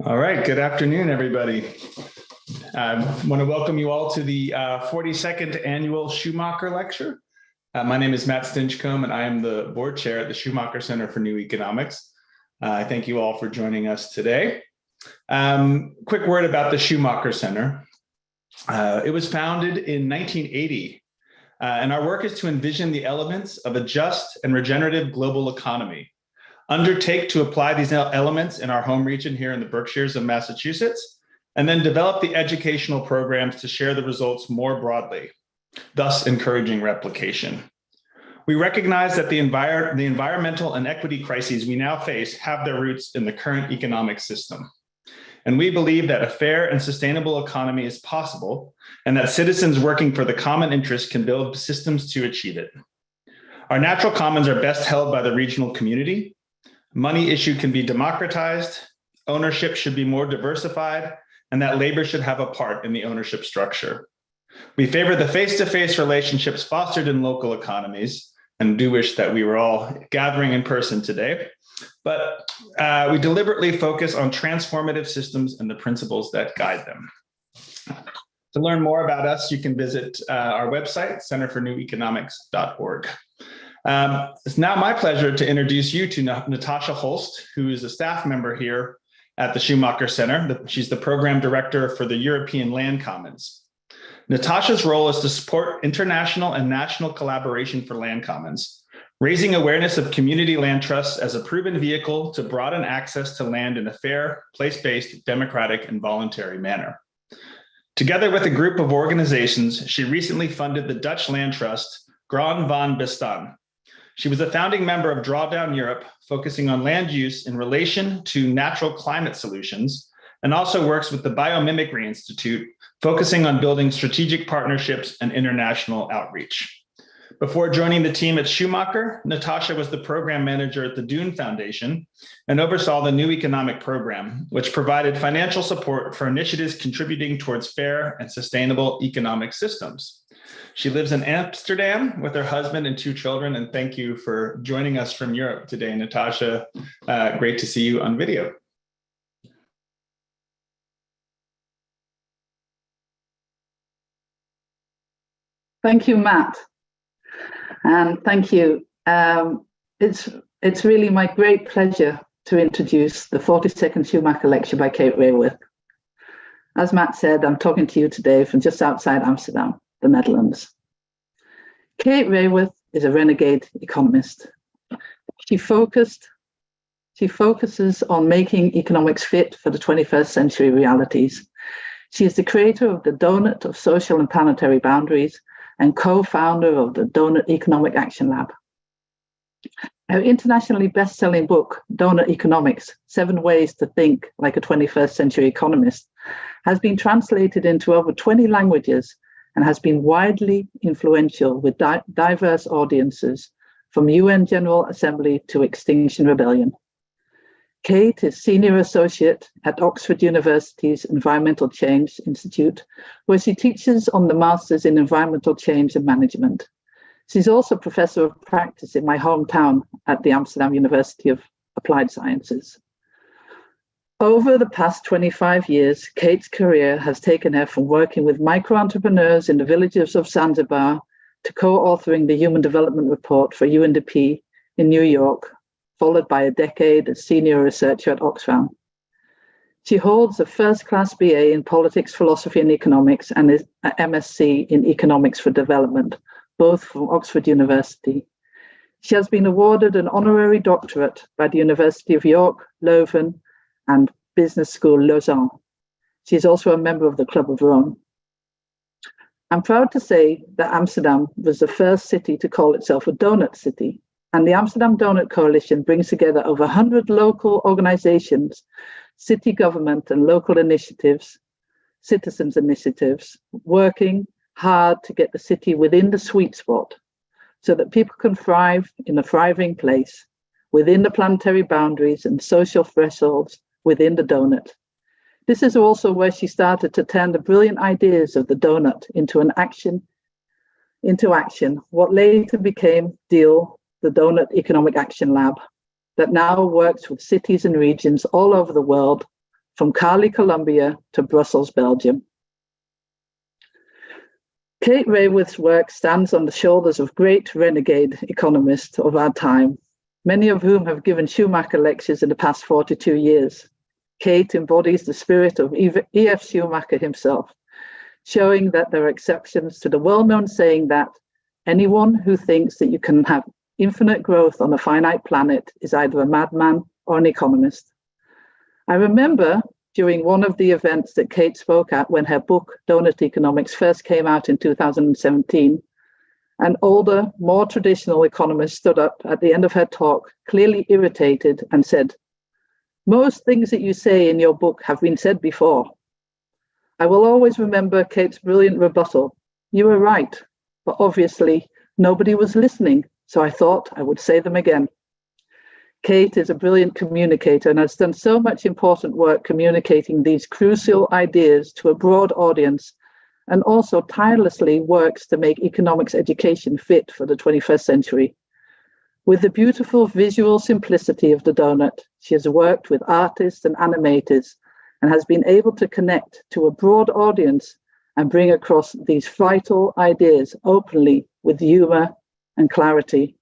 All right, good afternoon, everybody. I want to welcome you all to the 42nd Annual Schumacher Lecture. My name is Matt Stinchcomb, and I am the board chair at the Schumacher Center for New Economics. I thank you all for joining us today. Quick word about the Schumacher Center. It was founded in 1980, and our work is to envision the elements of a just and regenerative global economy, undertake to apply these elements in our home region here in the Berkshires of Massachusetts, and then develop the educational programs to share the results more broadly, thus encouraging replication. We recognize that the environmental and equity crises we now face have their roots in the current economic system. And we believe that a fair and sustainable economy is possible, and that citizens working for the common interest can build systems to achieve it. Our natural commons are best held by the regional community. Money issued can be democratized, ownership should be more diversified, and that labor should have a part in the ownership structure. We favor the face-to-face relationships fostered in local economies, and do wish that we were all gathering in person today. But we deliberately focus on transformative systems and the principles that guide them. To learn more about us, you can visit our website, centerforneweconomics.org. It's now my pleasure to introduce you to Natasha Holst, who is a staff member here at the Schumacher Center. She's the program director for the European Land Commons. Natasha's role is to support international and national collaboration for land commons, raising awareness of community land trusts as a proven vehicle to broaden access to land in a fair, place-based, democratic, and voluntary manner. Together with a group of organizations, she recently funded the Dutch land trust, Grond van Bestaan. She was a founding member of Drawdown Europe, focusing on land use in relation to natural climate solutions, and also works with the Biomimicry Institute, focusing on building strategic partnerships and international outreach. Before joining the team at Schumacher, Natasha was the program manager at the Dune Foundation and oversaw the New Economic Program, which provided financial support for initiatives contributing towards fair and sustainable economic systems. She lives in Amsterdam with her husband and 2 children, and thank you for joining us from Europe today, Natasha. Great to see you on video. Thank you, Matt, and thank you. It's really my great pleasure to introduce the 42nd Schumacher Lecture by Kate Raworth. As Matt said, I'm talking to you today from just outside Amsterdam, the Netherlands. Kate Raworth is a renegade economist. She focuses on making economics fit for the 21st century realities. She is the creator of the Donut of Social and Planetary Boundaries and co-founder of the Donut Economic Action Lab. Her internationally best-selling book, Donut Economics: 7 Ways to Think Like a 21st Century Economist, has been translated into over 20 languages and has been widely influential with diverse audiences, from UN General Assembly to Extinction Rebellion. Kate is Senior Associate at Oxford University's Environmental Change Institute, where she teaches on the Masters in Environmental Change and Management. She's also Professor of Practice in my hometown at the Amsterdam University of Applied Sciences. Over the past 25 years, Kate's career has taken her from working with micro-entrepreneurs in the villages of Zanzibar to co-authoring the Human Development Report for UNDP in New York, followed by a decade as senior researcher at Oxfam. She holds a first-class BA in Politics, Philosophy and Economics and an MSc in Economics for Development, both from Oxford University. She has been awarded an honorary doctorate by the University of York, Leuven, and Business School Lausanne. She is also a member of the Club of Rome. I'm proud to say that Amsterdam was the first city to call itself a donut city, and the Amsterdam Donut Coalition brings together over 100 local organizations, city government and local initiatives, citizens initiatives, working hard to get the city within the sweet spot so that people can thrive in a thriving place within the planetary boundaries and social thresholds within the donut. This is also where she started to turn the brilliant ideas of the donut into action, what later became DEAL, the Donut Economic Action Lab, that now works with cities and regions all over the world from Cali, Colombia to Brussels, Belgium. Kate Raworth's work stands on the shoulders of great renegade economists of our time, many of whom have given Schumacher lectures in the past 42 years. Kate embodies the spirit of E.F. Schumacher himself, showing that there are exceptions to the well-known saying that anyone who thinks that you can have infinite growth on a finite planet is either a madman or an economist. I remember during one of the events that Kate spoke at when her book, Donut Economics, first came out in 2017, an older, more traditional economist stood up at the end of her talk, clearly irritated, and said, "Most things that you say in your book have been said before." I will always remember Kate's brilliant rebuttal. "You were right, but obviously nobody was listening, so I thought I would say them again." Kate is a brilliant communicator and has done so much important work communicating these crucial ideas to a broad audience, and also tirelessly works to make economics education fit for the 21st century. With the beautiful visual simplicity of the donut, she has worked with artists and animators and has been able to connect to a broad audience and bring across these vital ideas openly with humor and clarity.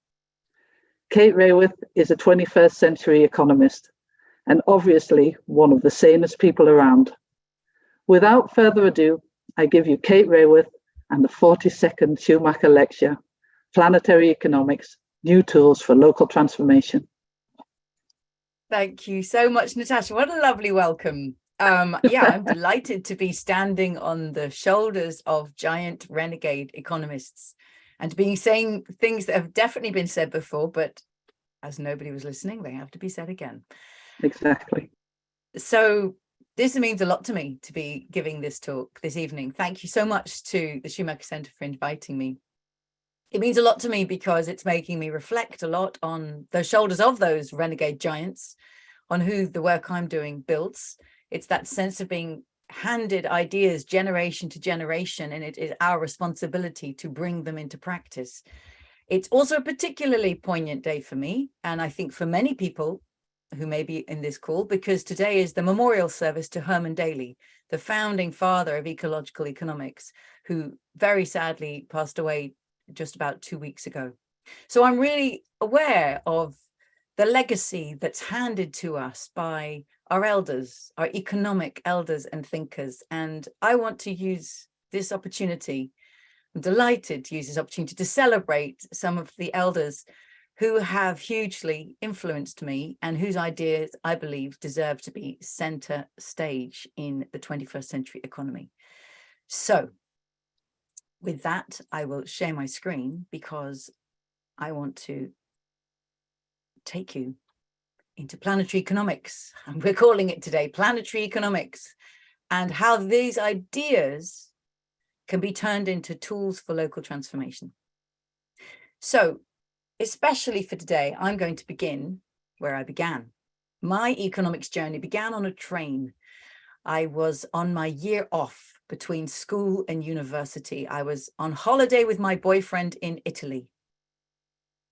Kate Raworth is a 21st century economist and obviously one of the sanest people around. Without further ado, I give you Kate Raworth and the 42nd Schumacher Lecture, Planetary Economics, New Tools for Local Transformation. Thank you so much, Natasha. What a lovely welcome. Yeah, I'm delighted to be standing on the shoulders of giant renegade economists and to be saying things that have definitely been said before, but as nobody was listening, they have to be said again. Exactly. So this means a lot to me to be giving this talk this evening. Thank you so much to the Schumacher Center for inviting me. It means a lot to me because it's making me reflect a lot on the shoulders of those renegade giants, on who the work I'm doing builds. It's that sense of being handed ideas generation to generation, and it is our responsibility to bring them into practice. It's also a particularly poignant day for me, and I think for many people who may be in this call, because today is the memorial service to Herman Daly, the founding father of ecological economics, who very sadly passed away just about 2 weeks ago. So I'm really aware of the legacy that's handed to us by our elders, our economic elders and thinkers. And I want to use this opportunity, I'm delighted to use this opportunity to celebrate some of the elders who have hugely influenced me and whose ideas I believe deserve to be center stage in the 21st century economy. So with that, I will share my screen because I want to take you into planetary economics, and we're calling it today Planetary Economics, and how these ideas can be turned into tools for local transformation. So, especially for today, I'm going to begin where I began. My economics journey began on a train. I was on my year off between school and university. I was on holiday with my boyfriend in Italy,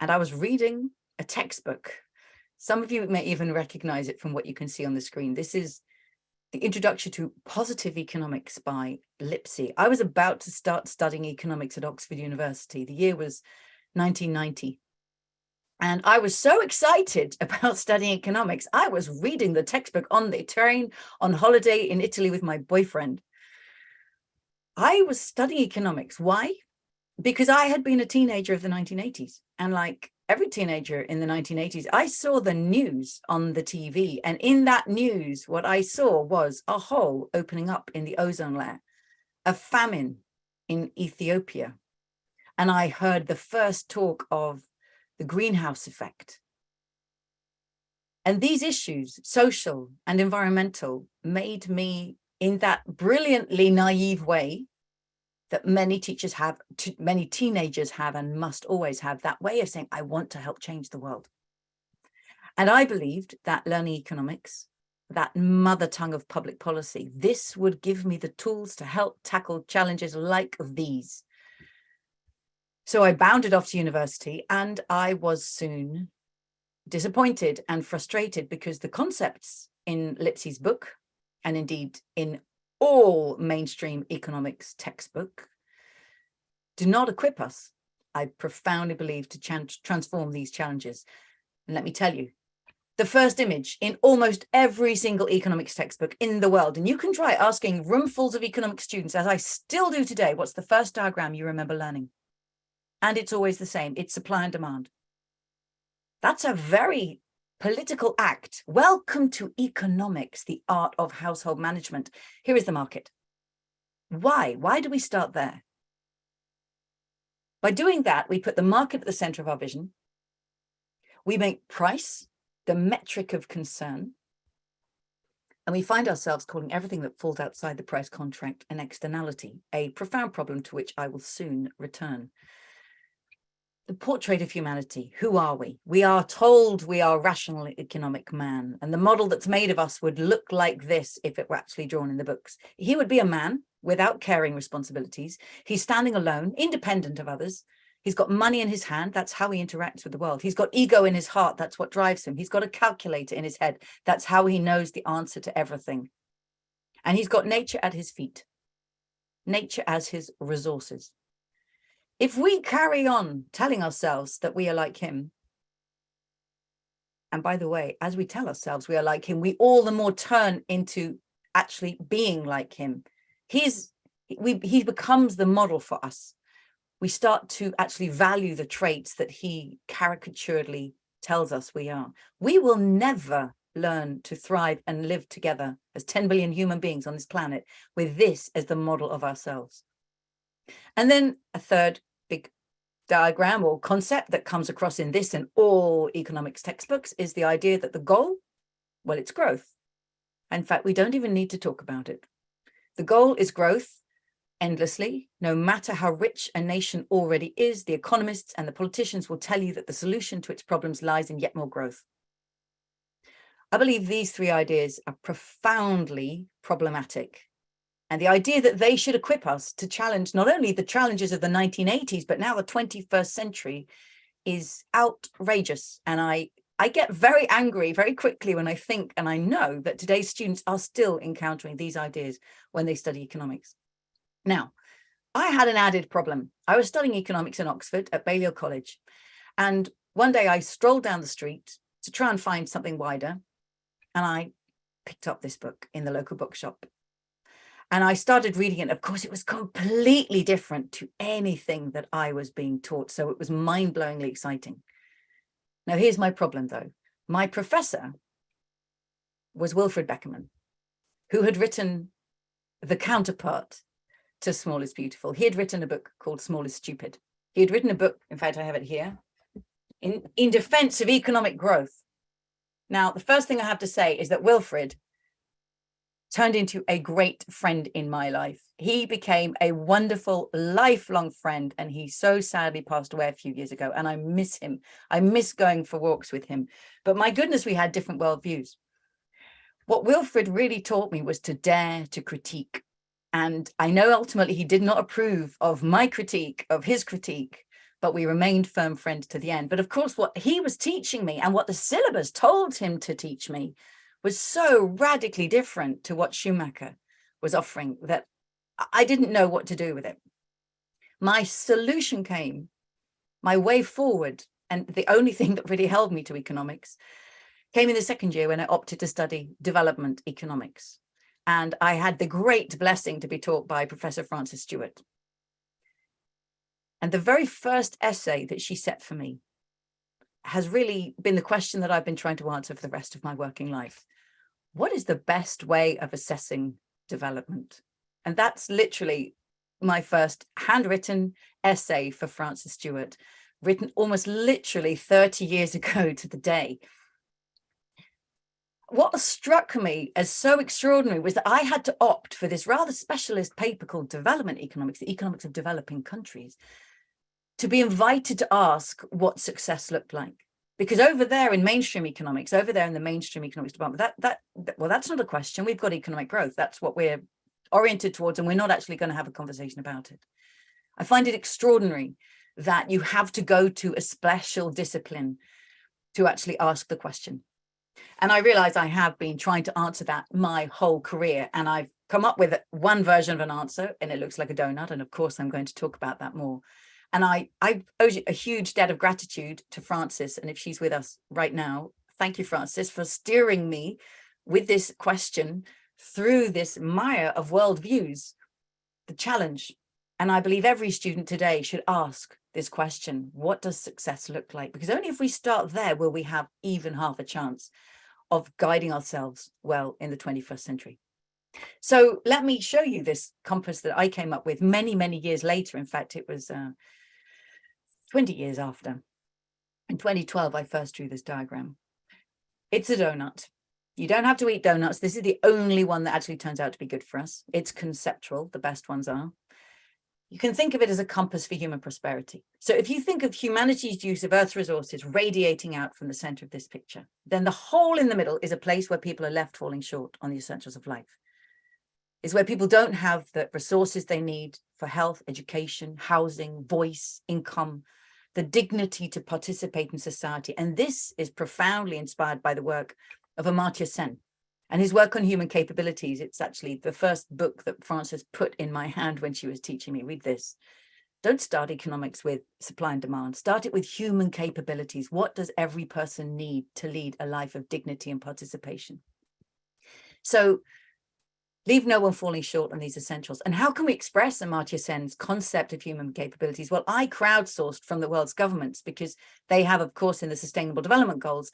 and I was reading a textbook. Some of you may even recognize it from what you can see on the screen. This is the Introduction to Positive Economics by Lipsey. I was about to start studying economics at Oxford University. The year was 1990. And I was so excited about studying economics. I was reading the textbook on the train on holiday in Italy with my boyfriend. I was studying economics. Why? Because I had been a teenager of the 1980s. And like every teenager in the 1980s, I saw the news on the TV. And in that news, what I saw was a hole opening up in the ozone layer, a famine in Ethiopia. And I heard the first talk of the greenhouse effect. And these issues, social and environmental, made me, in that brilliantly naive way that many teachers have, many teenagers have and must always have, that way of saying, I want to help change the world. And I believed that learning economics, that mother tongue of public policy, this would give me the tools to help tackle challenges like these. So I bounded off to university, and I was soon disappointed and frustrated because the concepts in Lipsey's book and indeed in all mainstream economics textbook, do not equip us, I profoundly believe, to transform these challenges. And let me tell you, the first image in almost every single economics textbook in the world, and you can try asking roomfuls of economics students, as I still do today, what's the first diagram you remember learning? And it's always the same. It's supply and demand. That's a very political act. Welcome to economics, the art of household management. Here is the market. Why? Why do we start there? By doing that, we put the market at the center of our vision. We make price the metric of concern. And we find ourselves calling everything that falls outside the price contract an externality, a profound problem to which I will soon return. The portrait of humanity. Who are we? We are told we are rational economic man, and the model that's made of us would look like this if it were actually drawn in the books. He would be a man without caring responsibilities. He's standing alone, independent of others. He's got money in his hand. That's how he interacts with the world. He's got ego in his heart. That's what drives him. He's got a calculator in his head. That's how he knows the answer to everything. And he's got nature at his feet, nature as his resources. If we carry on telling ourselves that we are like him, and by the way, as we tell ourselves we are like him, we all the more turn into actually being like him. He becomes the model for us. We start to actually value the traits that he caricaturedly tells us we are. We will never learn to thrive and live together as 10 billion human beings on this planet with this as the model of ourselves. And then a third big diagram or concept that comes across in this and all economics textbooks is the idea that the goal, well, it's growth. In fact, we don't even need to talk about it. The goal is growth endlessly. No matter how rich a nation already is, the economists and the politicians will tell you that the solution to its problems lies in yet more growth. I believe these three ideas are profoundly problematic. And the idea that they should equip us to challenge not only the challenges of the 1980s, but now the 21st century is outrageous. And I get very angry very quickly when I think and I know that today's students are still encountering these ideas when they study economics. Now, I had an added problem. I was studying economics in Oxford at Balliol College. And one day I strolled down the street to try and find something wider. And I picked up this book in the local bookshop. And I started reading it. Of course, it was completely different to anything that I was being taught. So it was mind-blowingly exciting. Now, here's my problem, though. My professor was Wilfred Beckerman, who had written the counterpart to Small is Beautiful. He had written a book called Small is Stupid. He had written a book, in fact, I have it here, in defense of economic growth. Now, the first thing I have to say is that Wilfred turned into a great friend in my life. He became a wonderful, lifelong friend, and he so sadly passed away a few years ago, and I miss him. I miss going for walks with him. But my goodness, we had different worldviews. What Wilfred really taught me was to dare to critique. And I know ultimately he did not approve of my critique, of his critique, but we remained firm friends to the end. But of course, what he was teaching me and what the syllabus told him to teach me was so radically different to what Schumacher was offering that I didn't know what to do with it. My solution came, my way forward, and the only thing that really held me to economics came in the second year when I opted to study development economics. And I had the great blessing to be taught by Professor Frances Stewart. And the very first essay that she set for me has really been the question that I've been trying to answer for the rest of my working life. What is the best way of assessing development? And that's literally my first handwritten essay for Frances Stewart, written almost literally 30 years ago to the day. What struck me as so extraordinary was that I had to opt for this rather specialist paper called Development Economics, the Economics of Developing Countries, to be invited to ask what success looked like. Because over there in mainstream economics, over there in the mainstream economics department, well, that's not a question. We've got economic growth. That's what we're oriented towards, and we're not actually going to have a conversation about it. I find it extraordinary that you have to go to a special discipline to actually ask the question. And I realize I have been trying to answer that my whole career, and I've come up with one version of an answer, and it looks like a donut. And of course, I'm going to talk about that more. And I owe a huge debt of gratitude to Frances. And if she's with us right now, thank you, Frances, for steering me with this question through this mire of worldviews, the challenge. And I believe every student today should ask this question: what does success look like? Because only if we start there will we have even half a chance of guiding ourselves well in the 21st century. So let me show you this compass that I came up with many, many years later. In fact, it was 20 years after. In 2012, I first drew this diagram. It's a donut. You don't have to eat donuts. This is the only one that actually turns out to be good for us. It's conceptual. The best ones are. You can think of it as a compass for human prosperity. So if you think of humanity's use of Earth's resources radiating out from the center of this picture, then the hole in the middle is a place where people are left falling short on the essentials of life. It's where people don't have the resources they need for health, education, housing, voice, income, the dignity to participate in society. And this is profoundly inspired by the work of Amartya Sen and his work on human capabilities. It's actually the first book that Frances put in my hand when she was teaching me. Read this. Don't start economics with supply and demand. Start it with human capabilities. What does every person need to lead a life of dignity and participation? So leave no one falling short on these essentials. And how can we express Amartya Sen's concept of human capabilities? Well, I crowdsourced from the world's governments because they have, of course, in the Sustainable Development Goals,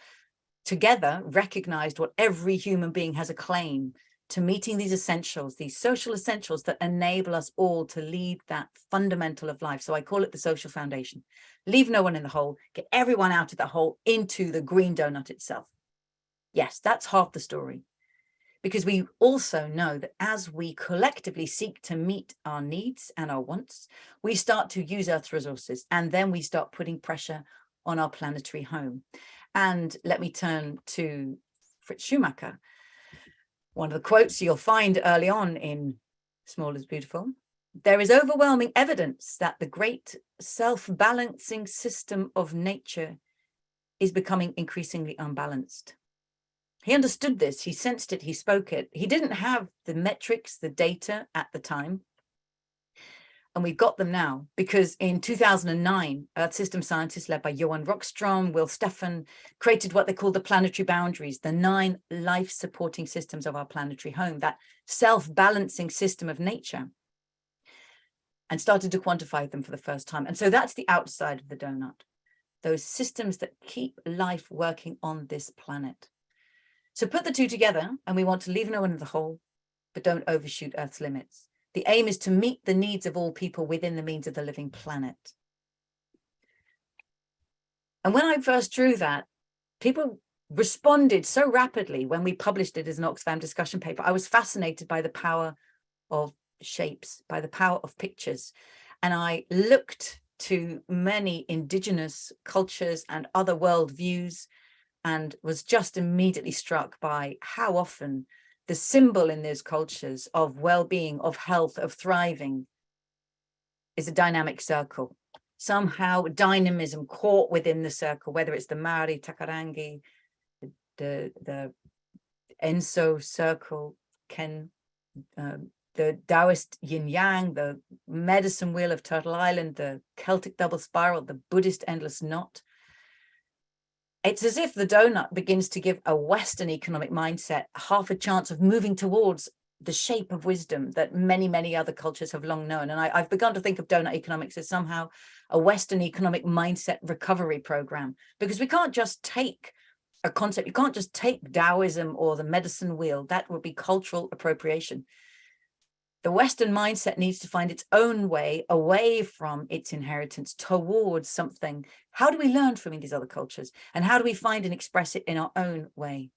together recognized what every human being has a claim to meeting these essentials, these social essentials that enable us all to lead that fundamental of life. So I call it the social foundation. Leave no one in the hole, get everyone out of the hole into the green donut itself. Yes, that's half the story. Because we also know that as we collectively seek to meet our needs and our wants, we start to use Earth's resources, and then we start putting pressure on our planetary home. And let me turn to Fritz Schumacher. One of the quotes you'll find early on in Small is Beautiful. There is overwhelming evidence that the great self-balancing system of nature is becoming increasingly unbalanced. He understood this, he sensed it, he spoke it. He didn't have the metrics, the data at the time. And we've got them now because in 2009, Earth system scientists led by Johan Rockström, Will Stephan, created what they call the planetary boundaries, the 9 life-supporting systems of our planetary home, that self-balancing system of nature, and started to quantify them for the first time. And so that's the outside of the donut, those systems that keep life working on this planet. So put the two together, and we want to leave no one in the hole, but don't overshoot Earth's limits. The aim is to meet the needs of all people within the means of the living planet. And when I first drew that, people responded so rapidly when we published it as an Oxfam discussion paper. I was fascinated by the power of shapes, by the power of pictures. And I looked to many indigenous cultures and other worldviews and was just immediately struck by how often the symbol in those cultures of well-being, of health, of thriving is a dynamic circle. Somehow dynamism caught within the circle, whether it's the Maori Takarangi, the Enso circle, Ken, the Taoist yin yang, the medicine wheel of Turtle Island, the Celtic double spiral, the Buddhist endless knot. It's as if the donut begins to give a Western economic mindset half a chance of moving towards the shape of wisdom that many, many other cultures have long known. And I've begun to think of donut economics as somehow a Western economic mindset recovery program, because we can't just take a concept, you can't just take Taoism or the medicine wheel. That would be cultural appropriation. The Western mindset needs to find its own way away from its inheritance towards something. How do we learn from these other cultures? And how do we find and express it in our own way?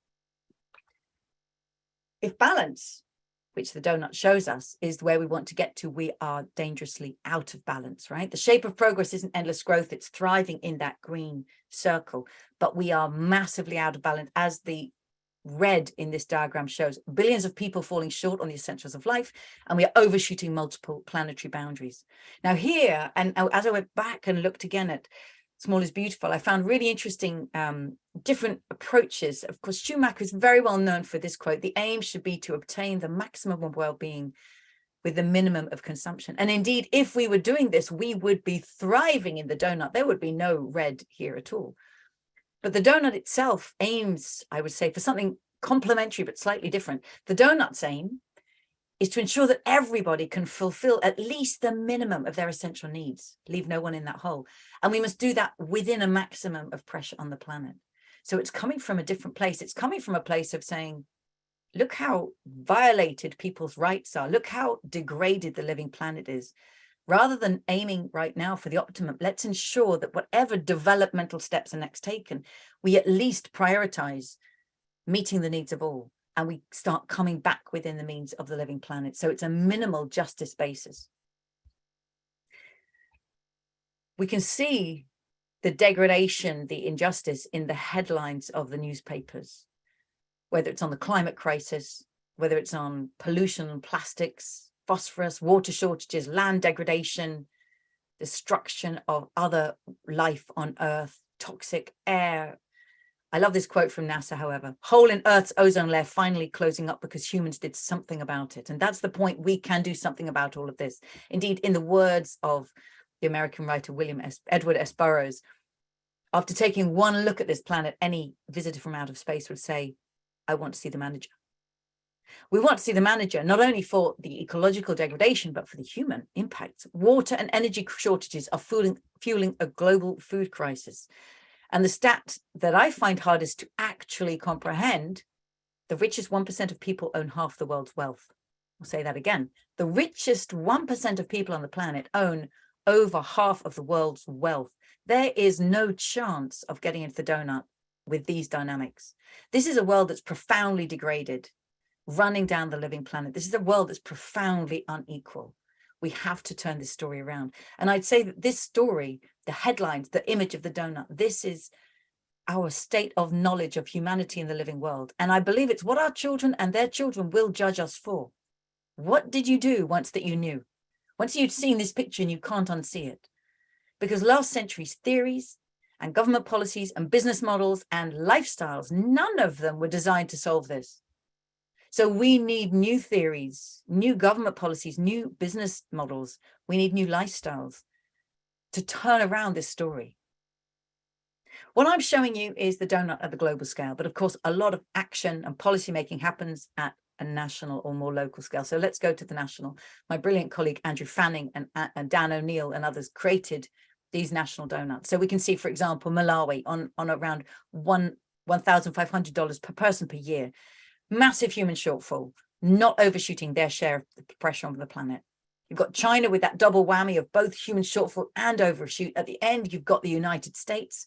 If balance, which the donut shows us, is where we want to get to, we are dangerously out of balance, right? The shape of progress isn't endless growth. It's thriving in that green circle, but we are massively out of balance, as the red in this diagram shows. Billions of people falling short on the essentials of life, and we are overshooting multiple planetary boundaries. Now here, and as I went back and looked again at small is beautiful. I found really interesting different approaches. Of course, Schumacher is very well known for this quote: the aim should be to obtain the maximum of well-being with the minimum of consumption. And indeed, if we were doing this, we would be thriving in the donut. There would be no red here at all. But the donut itself aims, I would say, for something complementary but slightly different. The donut's aim is to ensure that everybody can fulfill at least the minimum of their essential needs, leave no one in that hole. And we must do that within a maximum of pressure on the planet. So it's coming from a different place. It's coming from a place of saying, look how violated people's rights are. Look how degraded the living planet is. Rather than aiming right now for the optimum, let's ensure that whatever developmental steps are next taken, we at least prioritize meeting the needs of all, and we start coming back within the means of the living planet. So it's a minimal justice basis. We can see the degradation, the injustice in the headlines of the newspapers, whether it's on the climate crisis, whether it's on pollution, plastics, phosphorus, water shortages, land degradation, destruction of other life on Earth, toxic air. I love this quote from NASA, however: hole in Earth's ozone layer finally closing up because humans did something about it. And that's the point. We can do something about all of this. Indeed, in the words of the American writer Edward S. Burroughs, after taking one look at this planet, any visitor from outer space would say, I want to see the manager. We want to see the manager, not only for the ecological degradation, but for the human impact. Water and energy shortages are fueling a global food crisis. And the stat that I find hardest to actually comprehend, the richest 1% of people own half the world's wealth. I'll say that again. The richest 1% of people on the planet own over half of the world's wealth. There is no chance of getting into the donut with these dynamics. This is a world that's profoundly degraded, running down the living planet. This is a world that's profoundly unequal. We have to turn this story around. And I'd say that this story, the headlines, the image of the donut, this is our state of knowledge of humanity in the living world. And I believe it's what our children and their children will judge us for. What did you do once that you knew? Once you'd seen this picture and you can't unsee it? Because last century's theories and government policies and business models and lifestyles, none of them were designed to solve this. So we need new theories, new government policies, new business models. We need new lifestyles to turn around this story. What I'm showing you is the donut at the global scale, but of course, a lot of action and policy making happens at a national or more local scale. So let's go to the national. My brilliant colleague, Andrew Fanning and Dan O'Neill and others created these national donuts. So we can see, for example, Malawi on around $1,500 per person per year. Massive human shortfall, not overshooting their share of the pressure on the planet. You've got China with that double whammy of both human shortfall and overshoot. At the end, you've got the United States.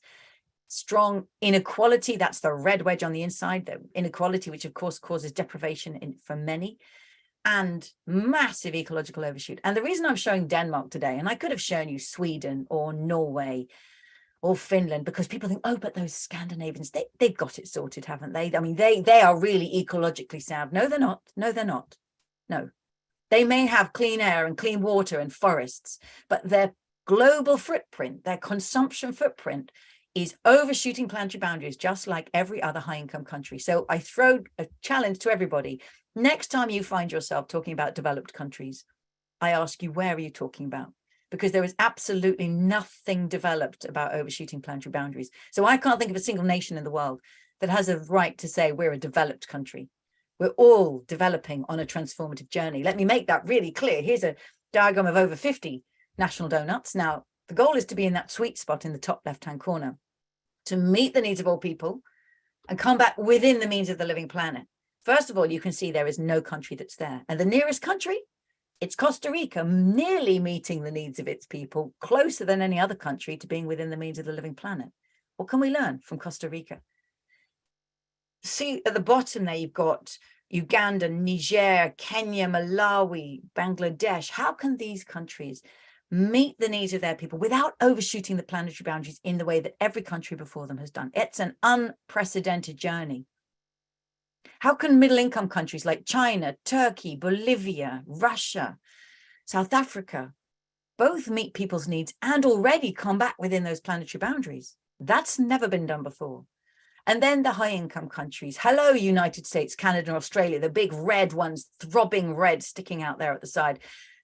Strong inequality, that's the red wedge on the inside, the inequality, which of course causes deprivation for many, and massive ecological overshoot. And the reason I'm showing Denmark today, and I could have shown you Sweden or Norway or Finland, because people think, oh, but those Scandinavians, they've got it sorted, haven't they? I mean, they are really ecologically sound. No, they're not. No, they're not. No, they may have clean air and clean water and forests, but their global footprint, their consumption footprint is overshooting planetary boundaries, just like every other high-income country. So I throw a challenge to everybody. Next time you find yourself talking about developed countries, I ask you, where are you talking about? Because there is absolutely nothing developed about overshooting planetary boundaries. So I can't think of a single nation in the world that has a right to say we're a developed country. We're all developing on a transformative journey. Let me make that really clear. Here's a diagram of over 50 national donuts. Now, the goal is to be in that sweet spot in the top left-hand corner, to meet the needs of all people and come back within the means of the living planet. First of all, you can see there is no country that's there. And the nearest country, it's Costa Rica, nearly meeting the needs of its people, closer than any other country to being within the means of the living planet. What can we learn from Costa Rica? See at the bottom there, you've got Uganda, Niger, Kenya, Malawi, Bangladesh. How can these countries meet the needs of their people without overshooting the planetary boundaries in the way that every country before them has done? It's an unprecedented journey. How can middle-income countries like China, Turkey, Bolivia, Russia, South Africa both meet people's needs and already combat within those planetary boundaries. That's never been done before. And then the high income countries. Hello, United States, Canada, and Australia, the big red ones, throbbing red sticking out there at the side.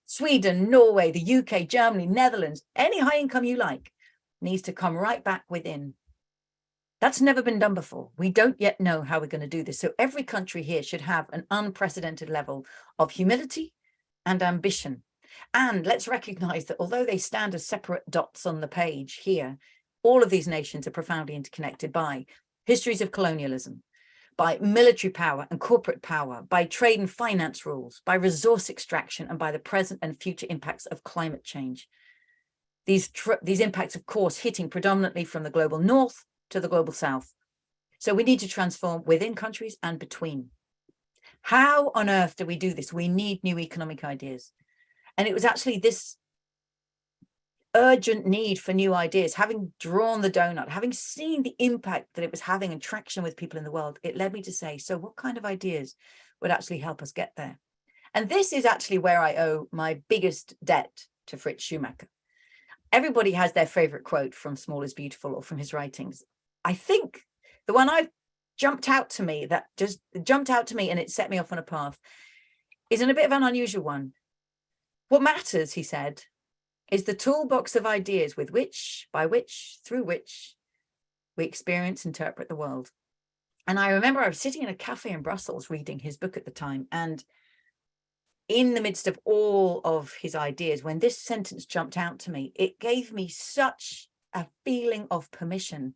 Sweden, Norway, the UK, Germany, Netherlands, any high income you like needs to come right back within. That's never been done before. We don't yet know how we're going to do this. So every country here should have an unprecedented level of humility and ambition. And let's recognize that although they stand as separate dots on the page here, all of these nations are profoundly interconnected by histories of colonialism, by military power and corporate power, by trade and finance rules, by resource extraction, and by the present and future impacts of climate change. These impacts, of course, hitting predominantly from the global north to the global south. So we need to transform within countries and between. How on earth do we do this? We need new economic ideas. And it was actually this urgent need for new ideas, having drawn the donut, having seen the impact that it was having and traction with people in the world, it led me to say, so what kind of ideas would actually help us get there? And this is actually where I owe my biggest debt to Fritz Schumacher. Everybody has their favorite quote from Small is Beautiful or from his writings. I think the one I've jumped out to me and it set me off on a path is a bit of an unusual one. What matters, he said, is the toolbox of ideas with which, by which, through which we experience, interpret the world. And I remember I was sitting in a cafe in Brussels reading his book at the time. And in the midst of all of his ideas, when this sentence jumped out to me, it gave me such a feeling of permission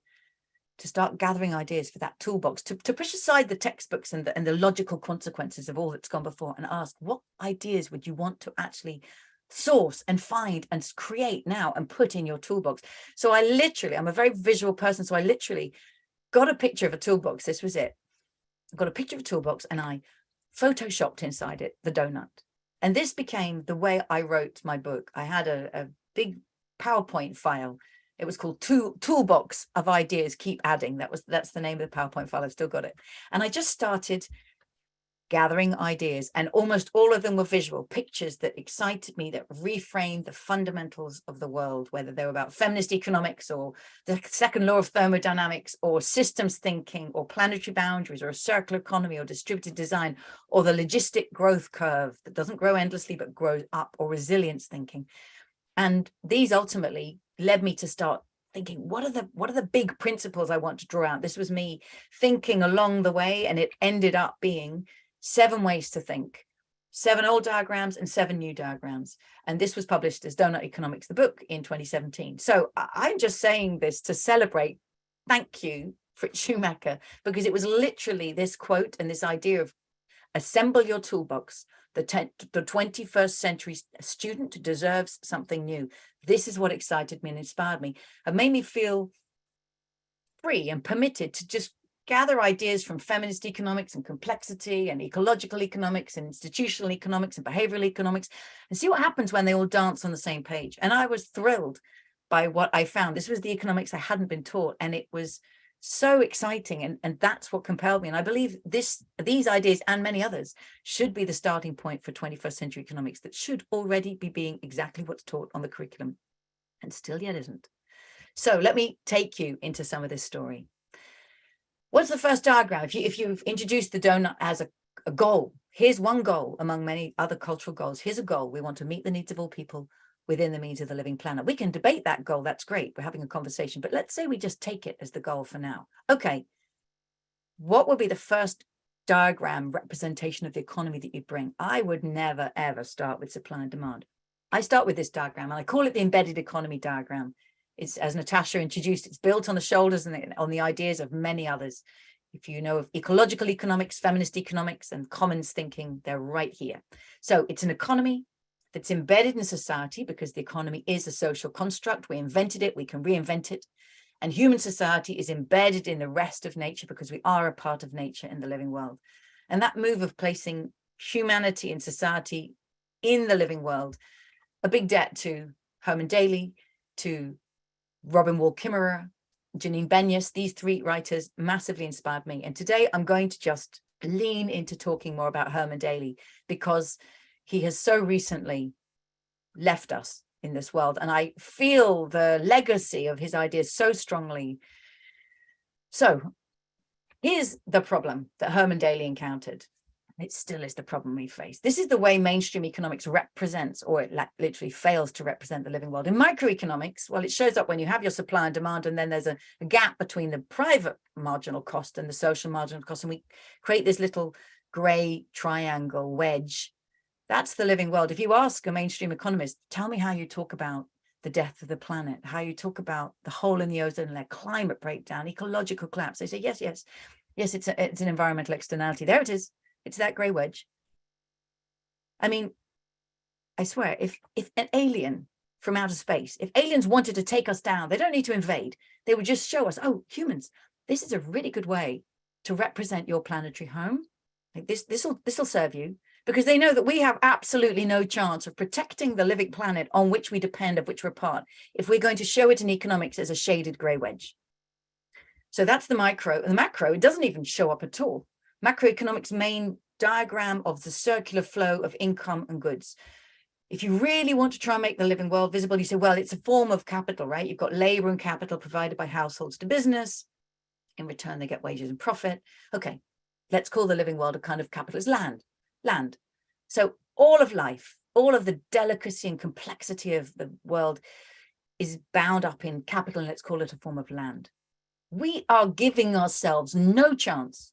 to start gathering ideas for that toolbox, to push aside the textbooks and the logical consequences of all that's gone before and ask, what ideas would you want to actually source and find and create now and put in your toolbox? So I'm a very visual person. So I literally got a picture of a toolbox. This was it. I got a picture of a toolbox and I photoshopped inside it the donut. And this became the way I wrote my book. I had a big PowerPoint file. It was called Toolbox of Ideas Keep Adding. That's the name of the PowerPoint file. I've still got it. And I just started gathering ideas, and almost all of them were visual pictures that excited me, that reframed the fundamentals of the world, whether they were about feminist economics or the second law of thermodynamics or systems thinking or planetary boundaries or a circular economy or distributed design or the logistic growth curve that doesn't grow endlessly but grows up, or resilience thinking. And these ultimately led me to start thinking, what are the big principles I want to draw out? This was me thinking along the way, and it ended up being 7 ways to think, 7 old diagrams and 7 new diagrams. And this was published as Donut Economics, the book, in 2017. So I'm just saying this to celebrate. Thank you, Fritz Schumacher, because it was literally this quote and this idea of assemble your toolbox. The 21st century student deserves something new. This is what excited me and inspired me. It made me feel free and permitted to just gather ideas from feminist economics and complexity and ecological economics and institutional economics and behavioral economics and see what happens when they all dance on the same page. And I was thrilled by what I found. This was the economics I hadn't been taught, and it was so exciting, and that's what compelled me. And I believe these ideas and many others should be the starting point for 21st century economics that should already be being exactly what's taught on the curriculum and still yet isn't. So let me take you into some of this story. What's the first diagram? If you've introduced the donut as a goal, here's one goal among many other cultural goals. Here's a goal. We want to meet the needs of all people within the means of the living planet. We can debate that goal. That's great. We're having a conversation, but let's say we just take it as the goal for now. Okay. What would be the first diagram representation of the economy that you bring? I would never, ever start with supply and demand. I start with this diagram, and I call it the embedded economy diagram. It's, as Natasha introduced, it's built on the shoulders and on the ideas of many others. If you know of ecological economics, feminist economics, and commons thinking, they're right here. So it's an economy that's embedded in society, because the economy is a social construct. We invented it, we can reinvent it. And human society is embedded in the rest of nature, because we are a part of nature in the living world. And that move of placing humanity and society in the living world, a big debt to Herman Daly, to Robin Wall Kimmerer, Janine Benyus. These 3 writers massively inspired me. And today I'm going to just lean into talking more about Herman Daly, because he has so recently left us in this world. And I feel the legacy of his ideas so strongly. So here's the problem that Herman Daly encountered. It still is the problem we face. This is the way mainstream economics represents, or it literally fails to represent, the living world. In microeconomics, well, it shows up when you have your supply and demand, and then there's a gap between the private marginal cost and the social marginal cost. And we create this little gray triangle wedge. That's the living world. If you ask a mainstream economist, tell me how you talk about the death of the planet, how you talk about the hole in the ozone layer, climate breakdown, ecological collapse. They say, yes, it's an environmental externality. There it is. It's that gray wedge. I mean, I swear, if an alien from outer space, if aliens wanted to take us down, they don't need to invade. They would just show us, oh, humans, this is a really good way to represent your planetary home. Like this'll serve you, because they know that we have absolutely no chance of protecting the living planet on which we depend, of which we're part, if we're going to show it in economics as a shaded gray wedge. So that's the micro. And the macro, it doesn't even show up at all. Macroeconomics' main diagram of the circular flow of income and goods. If you really want to try and make the living world visible, you say, well, it's a form of capital, right? You've got labor and capital provided by households to business. In return, they get wages and profit. Okay, let's call the living world a kind of capital as land. So all of life, all of the delicacy and complexity of the world is bound up in capital, and let's call it a form of land. We are giving ourselves no chance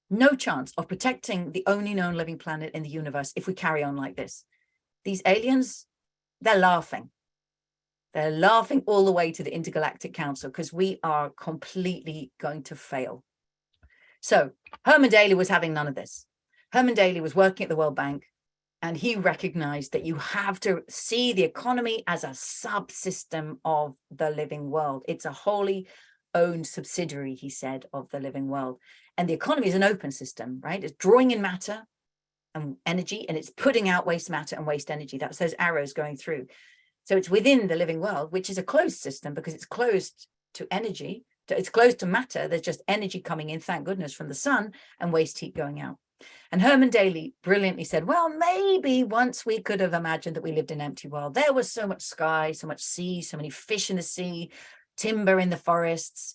of protecting the only known living planet in the universe if we carry on like this. These aliens, they're laughing. They're laughing all the way to the Intergalactic Council, because we are completely going to fail. So Herman Daly was having none of this. Herman Daly was working at the World Bank, and he recognized that you have to see the economy as a subsystem of the living world. It's a wholly owned subsidiary, he said, of the living world. And the economy is an open system, right? It's drawing in matter and energy, and it's putting out waste matter and waste energy. That's those arrows going through. So it's within the living world, which is a closed system, because it's closed to energy. It's closed to matter. There's just energy coming in, thank goodness, from the sun, and waste heat going out. And Herman Daly brilliantly said, well, maybe once we could have imagined that we lived in an empty world. There was so much sky, so much sea, so many fish in the sea, timber in the forests.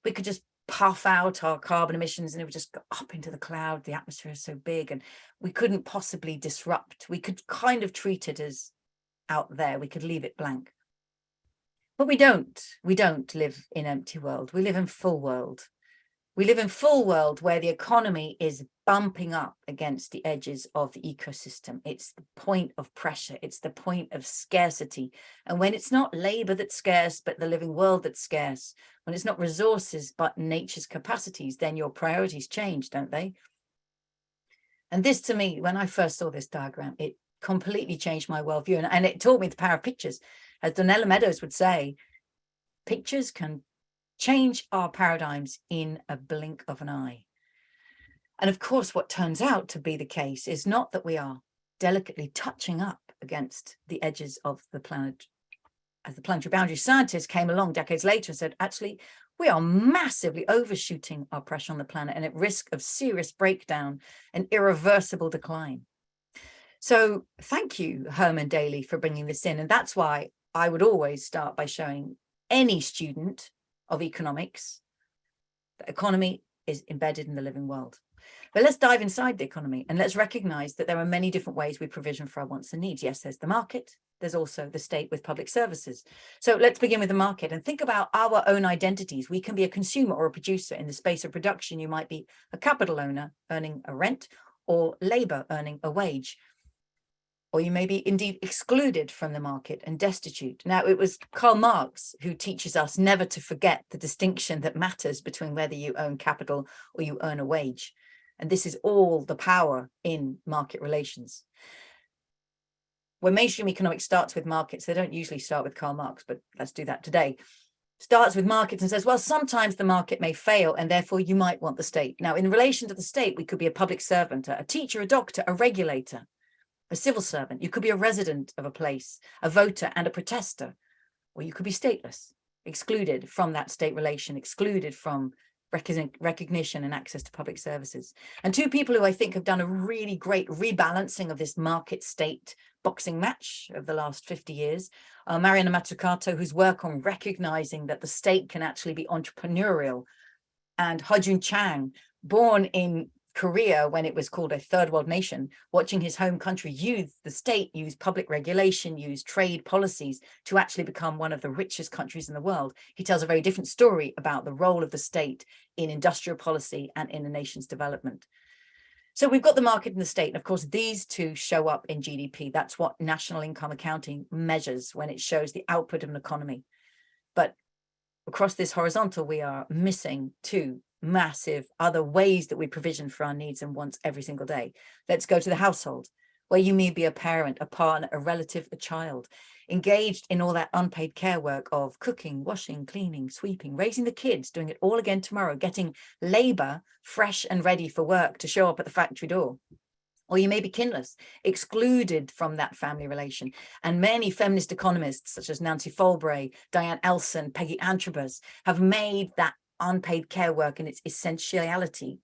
We could just puff out our carbon emissions and it would just go up into the cloud. The atmosphere is so big, and we couldn't possibly disrupt. We could kind of treat it as out there. We could leave it blank. But we don't live in empty world. We live in full world. We live in full world where the economy is bumping up against the edges of the ecosystem. It's the point of pressure. It's the point of scarcity. And when it's not labor that's scarce, but the living world that's scarce, when it's not resources, but nature's capacities, then your priorities change, don't they? And this, to me, when I first saw this diagram, it completely changed my worldview. And it taught me the power of pictures. As Donella Meadows would say, pictures can change our paradigms in a blink of an eye. And of course, what turns out to be the case is not that we are delicately touching up against the edges of the planet. As the planetary boundary scientists came along decades later and said, actually, we are massively overshooting our pressure on the planet and at risk of serious breakdown and irreversible decline. So thank you, Herman Daly, for bringing this in. And that's why I would always start by showing any student of economics that economy is embedded in the living world. But let's dive inside the economy and let's recognize that there are many different ways we provision for our wants and needs. Yes, there's the market. There's also the state with public services. So let's begin with the market and think about our own identities. We can be a consumer or a producer. In the space of production, you might be a capital owner earning a rent, or labor earning a wage. Or you may be indeed excluded from the market and destitute. Now, it was Karl Marx who teaches us never to forget the distinction that matters between whether you own capital or you earn a wage. And this is all the power in market relations. When mainstream economics starts with markets, they don't usually start with Karl Marx, but let's do that today. Starts with markets and says, well, sometimes the market may fail and therefore you might want the state. Now, in relation to the state, we could be a public servant, a teacher, a doctor, a regulator, a civil servant. You could be a resident of a place, a voter and a protester, or you could be stateless, excluded from that state relation, excluded from recognition and access to public services. And two people who I think have done a really great rebalancing of this market state boxing match of the last 50 years are Mariana Mazzucato, whose work on recognizing that the state can actually be entrepreneurial, and Hajun Chang, born in Korea when it was called a third world nation, watching his home country use the state, use public regulation, use trade policies to actually become one of the richest countries in the world. He tells a very different story about the role of the state in industrial policy and in a nation's development. So we've got the market and the state. And of course, these two show up in GDP. That's what national income accounting measures when it shows the output of an economy. But across this horizontal, we are missing two massive other ways that we provision for our needs and wants every single day. Let's go to the household, where you may be a parent, a partner, a relative, a child, engaged in all that unpaid care work of cooking, washing, cleaning, sweeping, raising the kids, doing it all again tomorrow, getting labor fresh and ready for work to show up at the factory door. Or you may be kinless, excluded from that family relation. And many feminist economists, such as Nancy Folbray, Diane Elson, Peggy Antrobus, have made that unpaid care work and its essentiality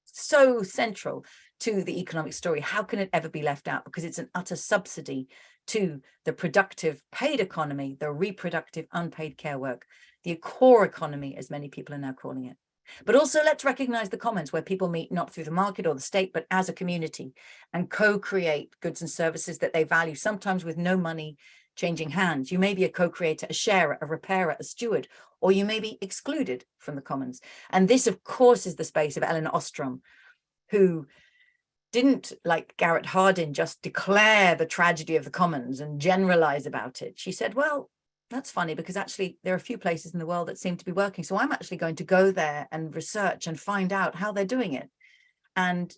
so central to the economic story. How can it ever be left out? Because it's an utter subsidy to the productive paid economy, the reproductive unpaid care work, the core economy, as many people are now calling it. But also let's recognize the commons, where people meet not through the market or the state, but as a community, and co-create goods and services that they value, sometimes with no money changing hands. You may be a co-creator, a sharer, a repairer, a steward, or you may be excluded from the commons. And this, of course, is the space of Eleanor Ostrom, who didn't, like Garrett Hardin, just declare the tragedy of the commons and generalize about it. She said, well, that's funny, because actually there are a few places in the world that seem to be working. So I'm actually going to go there and research and find out how they're doing it. And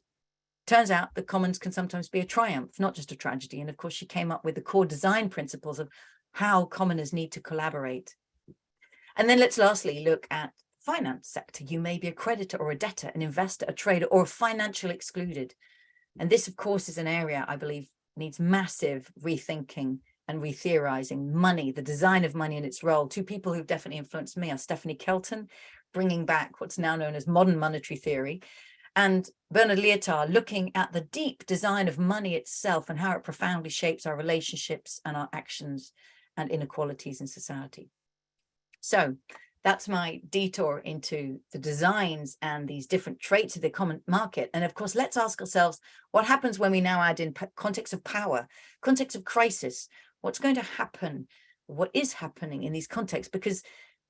turns out the commons can sometimes be a triumph, not just a tragedy. And of course, she came up with the core design principles of how commoners need to collaborate. And then let's lastly look at finance sector. You may be a creditor or a debtor, an investor, a trader, or financial excluded. And this, of course, is an area I believe needs massive rethinking and retheorizing. Money, the design of money and its role. Two people who've definitely influenced me are Stephanie Kelton, bringing back what's now known as modern monetary theory, and Bernard Lietaer, looking at the deep design of money itself and how it profoundly shapes our relationships and our actions and inequalities in society. So that's my detour into the designs and these different traits of the common market. And of course, let's ask ourselves, what happens when we now add in context of power, context of crisis? What's going to happen? What is happening in these contexts? Because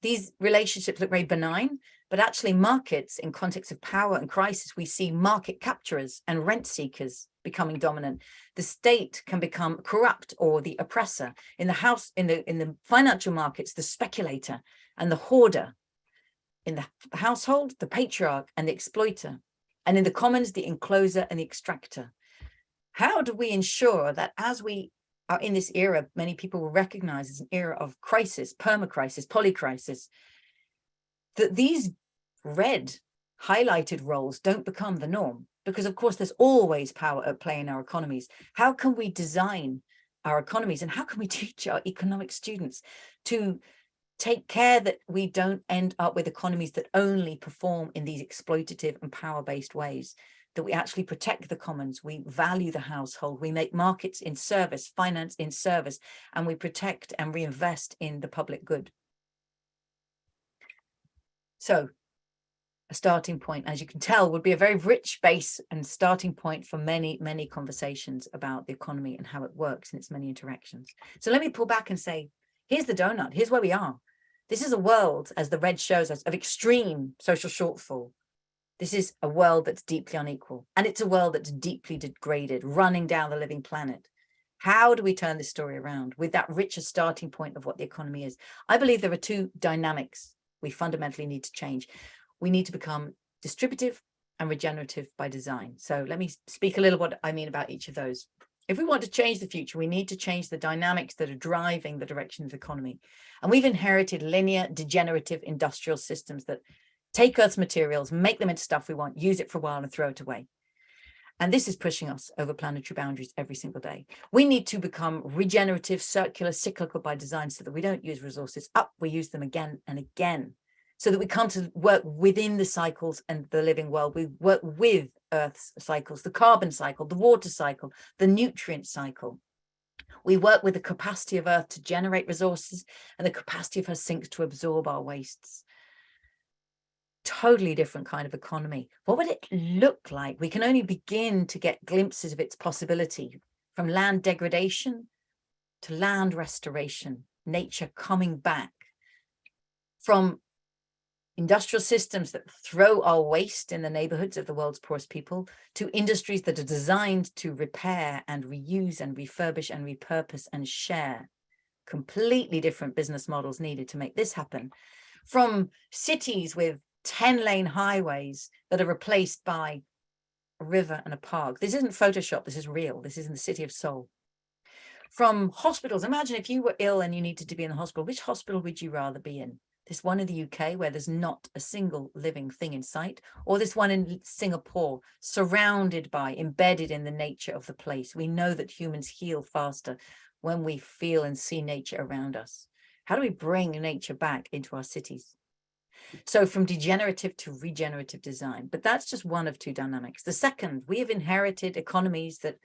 these relationships look very benign, but actually markets in context of power and crisis, we see market capturers and rent seekers becoming dominant. The state can become corrupt or the oppressor. In the financial markets, the speculator and the hoarder. In the household, the patriarch and the exploiter. And in the commons, the encloser and the extractor. How do we ensure that as we are in this era, many people will recognize as an era of crisis, permacrisis, polycrisis, that these red highlighted roles don't become the norm? Because of course, there's always power at play in our economies. How can we design our economies, and how can we teach our economic students to take care that we don't end up with economies that only perform in these exploitative and power-based ways, that we actually protect the commons, we value the household, we make markets in service, finance in service, and we protect and reinvest in the public good. So a starting point, as you can tell, would be a very rich base and starting point for many, many conversations about the economy and how it works in its many interactions. So let me pull back and say, here's the donut, here's where we are. This is a world, as the red shows us, of extreme social shortfall. This is a world that's deeply unequal, and it's a world that's deeply degraded, running down the living planet. How do we turn this story around with that richer starting point of what the economy is? I believe there are two dynamics we fundamentally need to change. We need to become distributive and regenerative by design. So let me speak a little what I mean about each of those. If we want to change the future, we need to change the dynamics that are driving the direction of the economy. And we've inherited linear, degenerative industrial systems that take Earth's materials, make them into stuff we want, use it for a while and throw it away. And this is pushing us over planetary boundaries every single day. We need to become regenerative, circular, cyclical by design, so that we don't use resources up, we use them again and again. so that we come to work within the cycles and the living world. We work with Earth's cycles, the carbon cycle, the water cycle, the nutrient cycle. We work with the capacity of Earth to generate resources and the capacity of her sinks to absorb our wastes. Totally different kind of economy. What would it look like? We can only begin to get glimpses of its possibility, from land degradation to land restoration, nature coming back, from industrial systems that throw our waste in the neighborhoods of the world's poorest people, to industries that are designed to repair and reuse and refurbish and repurpose and share. Completely different business models needed to make this happen. From cities with 10-lane highways that are replaced by a river and a park. This isn't Photoshop, this is real. This is in the city of Seoul. From hospitals, imagine if you were ill and you needed to be in the hospital, which hospital would you rather be in? This one in the UK where there's not a single living thing in sight, or this one in Singapore, surrounded by, embedded in the nature of the place. We know that humans heal faster when we feel and see nature around us. How do we bring nature back into our cities? So from degenerative to regenerative design, but that's just one of two dynamics. The second, we have inherited economies that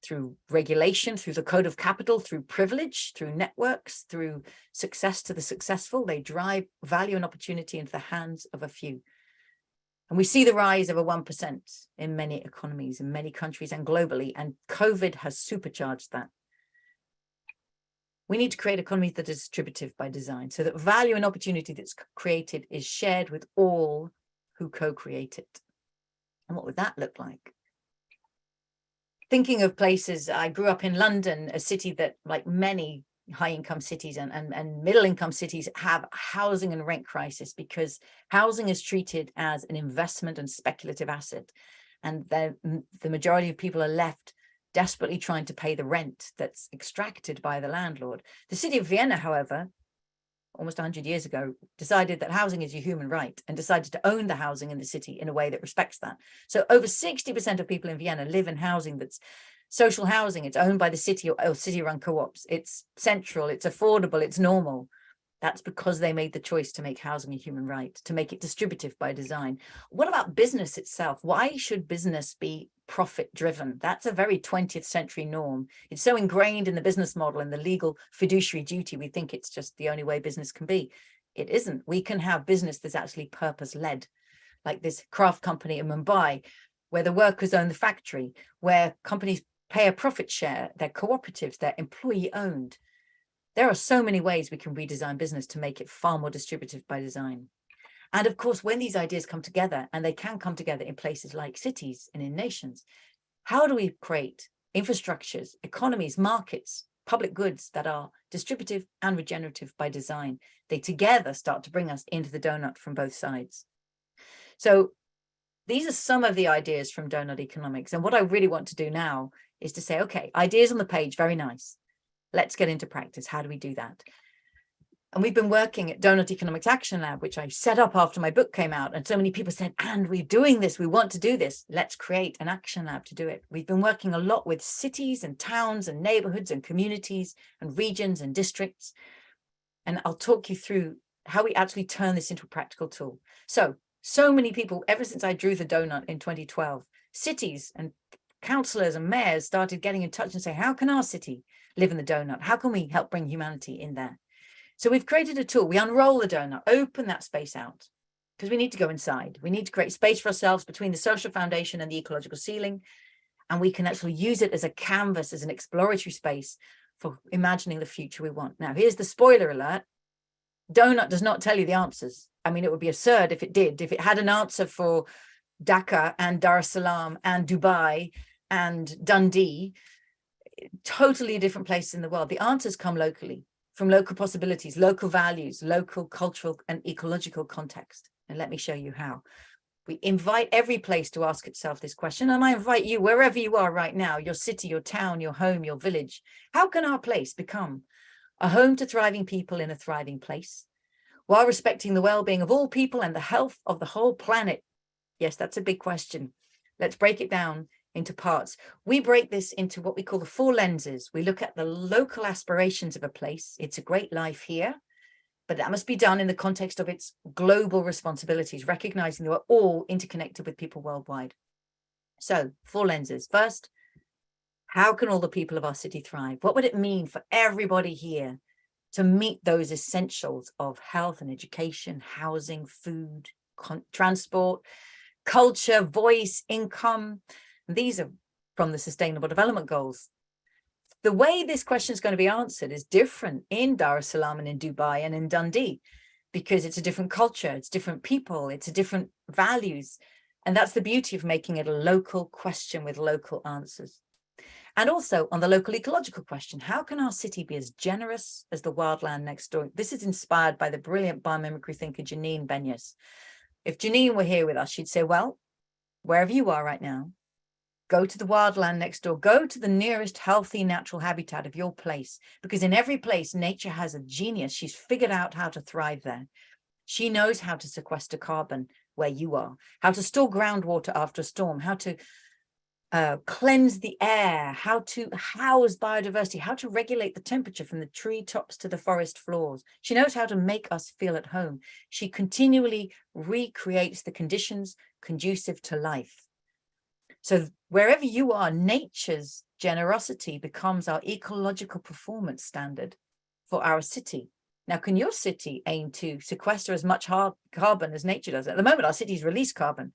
through regulation, through the code of capital, through privilege, through networks, through success to the successful, they drive value and opportunity into the hands of a few. And we see the rise of a 1% in many economies, in many countries and globally, and COVID has supercharged that. We need to create economies that are distributive by design, so that value and opportunity that's created is shared with all who co-create it. And what would that look like? Thinking of places, I grew up in London, a city that, like many high-income cities and middle-income cities, have housing and rent crisis, because housing is treated as an investment and speculative asset. And the majority of people are left desperately trying to pay the rent that's extracted by the landlord. The city of Vienna, however, almost 100 years ago, decided that housing is a human right and decided to own the housing in the city in a way that respects that. So over 60% of people in Vienna live in housing that's social housing. It's owned by the city or city-run co-ops. It's central, it's affordable, it's normal. That's because they made the choice to make housing a human right, to make it distributive by design. What about business itself? Why should business be profit-driven? That's a very 20th century norm. It's so ingrained in the business model and the legal fiduciary duty, we think it's just the only way business can be. It isn't. We can have business that's actually purpose-led, like this craft company in Mumbai, where the workers own the factory, where companies pay a profit share, they're cooperatives, they're employee-owned. There are so many ways we can redesign business to make it far more distributive by design. And of course, when these ideas come together, and they can come together in places like cities and in nations, how do we create infrastructures, economies, markets, public goods that are distributive and regenerative by design? They together start to bring us into the donut from both sides. So these are some of the ideas from donut economics. And what I really want to do now is to say, okay, ideas on the page, very nice. Let's get into practice. How do we do that? And we've been working at Donut Economics Action Lab, which I set up after my book came out. And so many people said, and we're doing this, we want to do this. Let's create an action lab to do it. We've been working a lot with cities and towns and neighborhoods and communities and regions and districts. And I'll talk you through how we actually turn this into a practical tool. So many people, ever since I drew the donut in 2012, cities and councillors and mayors started getting in touch and saying, how can our city live in the donut? How can we help bring humanity in there? So we've created a tool. We unroll the donut, open that space out, because we need to go inside. We need to create space for ourselves between the social foundation and the ecological ceiling. And we can actually use it as a canvas, as an exploratory space for imagining the future we want. Now, here's the spoiler alert. Donut does not tell you the answers. I mean, it would be absurd if it did. If it had an answer for Dhaka and Dar es Salaam and Dubai and Dundee, totally different places in the world. The answers come locally, from local possibilities, local values, local cultural and ecological context. And let me show you how. We invite every place to ask itself this question. And I invite you, wherever you are right now, your city, your town, your home, your village, how can our place become a home to thriving people in a thriving place, while respecting the well-being of all people and the health of the whole planet? Yes, that's a big question. Let's break it down into parts. We break this into what we call the four lenses. We look at the local aspirations of a place. It's a great life here. but that must be done in the context of its global responsibilities, recognizing that we're all interconnected with people worldwide. So 4 lenses. First, how can all the people of our city thrive? What would it mean for everybody here to meet those essentials of health and education, housing, food, transport, culture, voice, income? These are from the Sustainable Development Goals. The way this question is going to be answered is different in Dar es Salaam and in Dubai and in Dundee, because it's a different culture, it's different people, it's a different values. And that's the beauty of making it a local question with local answers. And also on the local ecological question, how can our city be as generous as the wildland next door? This is inspired by the brilliant biomimicry thinker, Janine Benyus. If Janine were here with us, she'd say, well, wherever you are right now, go to the wildland next door, go to the nearest healthy natural habitat of your place, because in every place, nature has a genius. She's figured out how to thrive there. She knows how to sequester carbon where you are, how to store groundwater after a storm, how to cleanse the air, how to house biodiversity, how to regulate the temperature from the treetops to the forest floors. She knows how to make us feel at home. She continually recreates the conditions conducive to life. So wherever you are, nature's generosity becomes our ecological performance standard for our city. Now, can your city aim to sequester as much carbon as nature does? At the moment, our cities release carbon.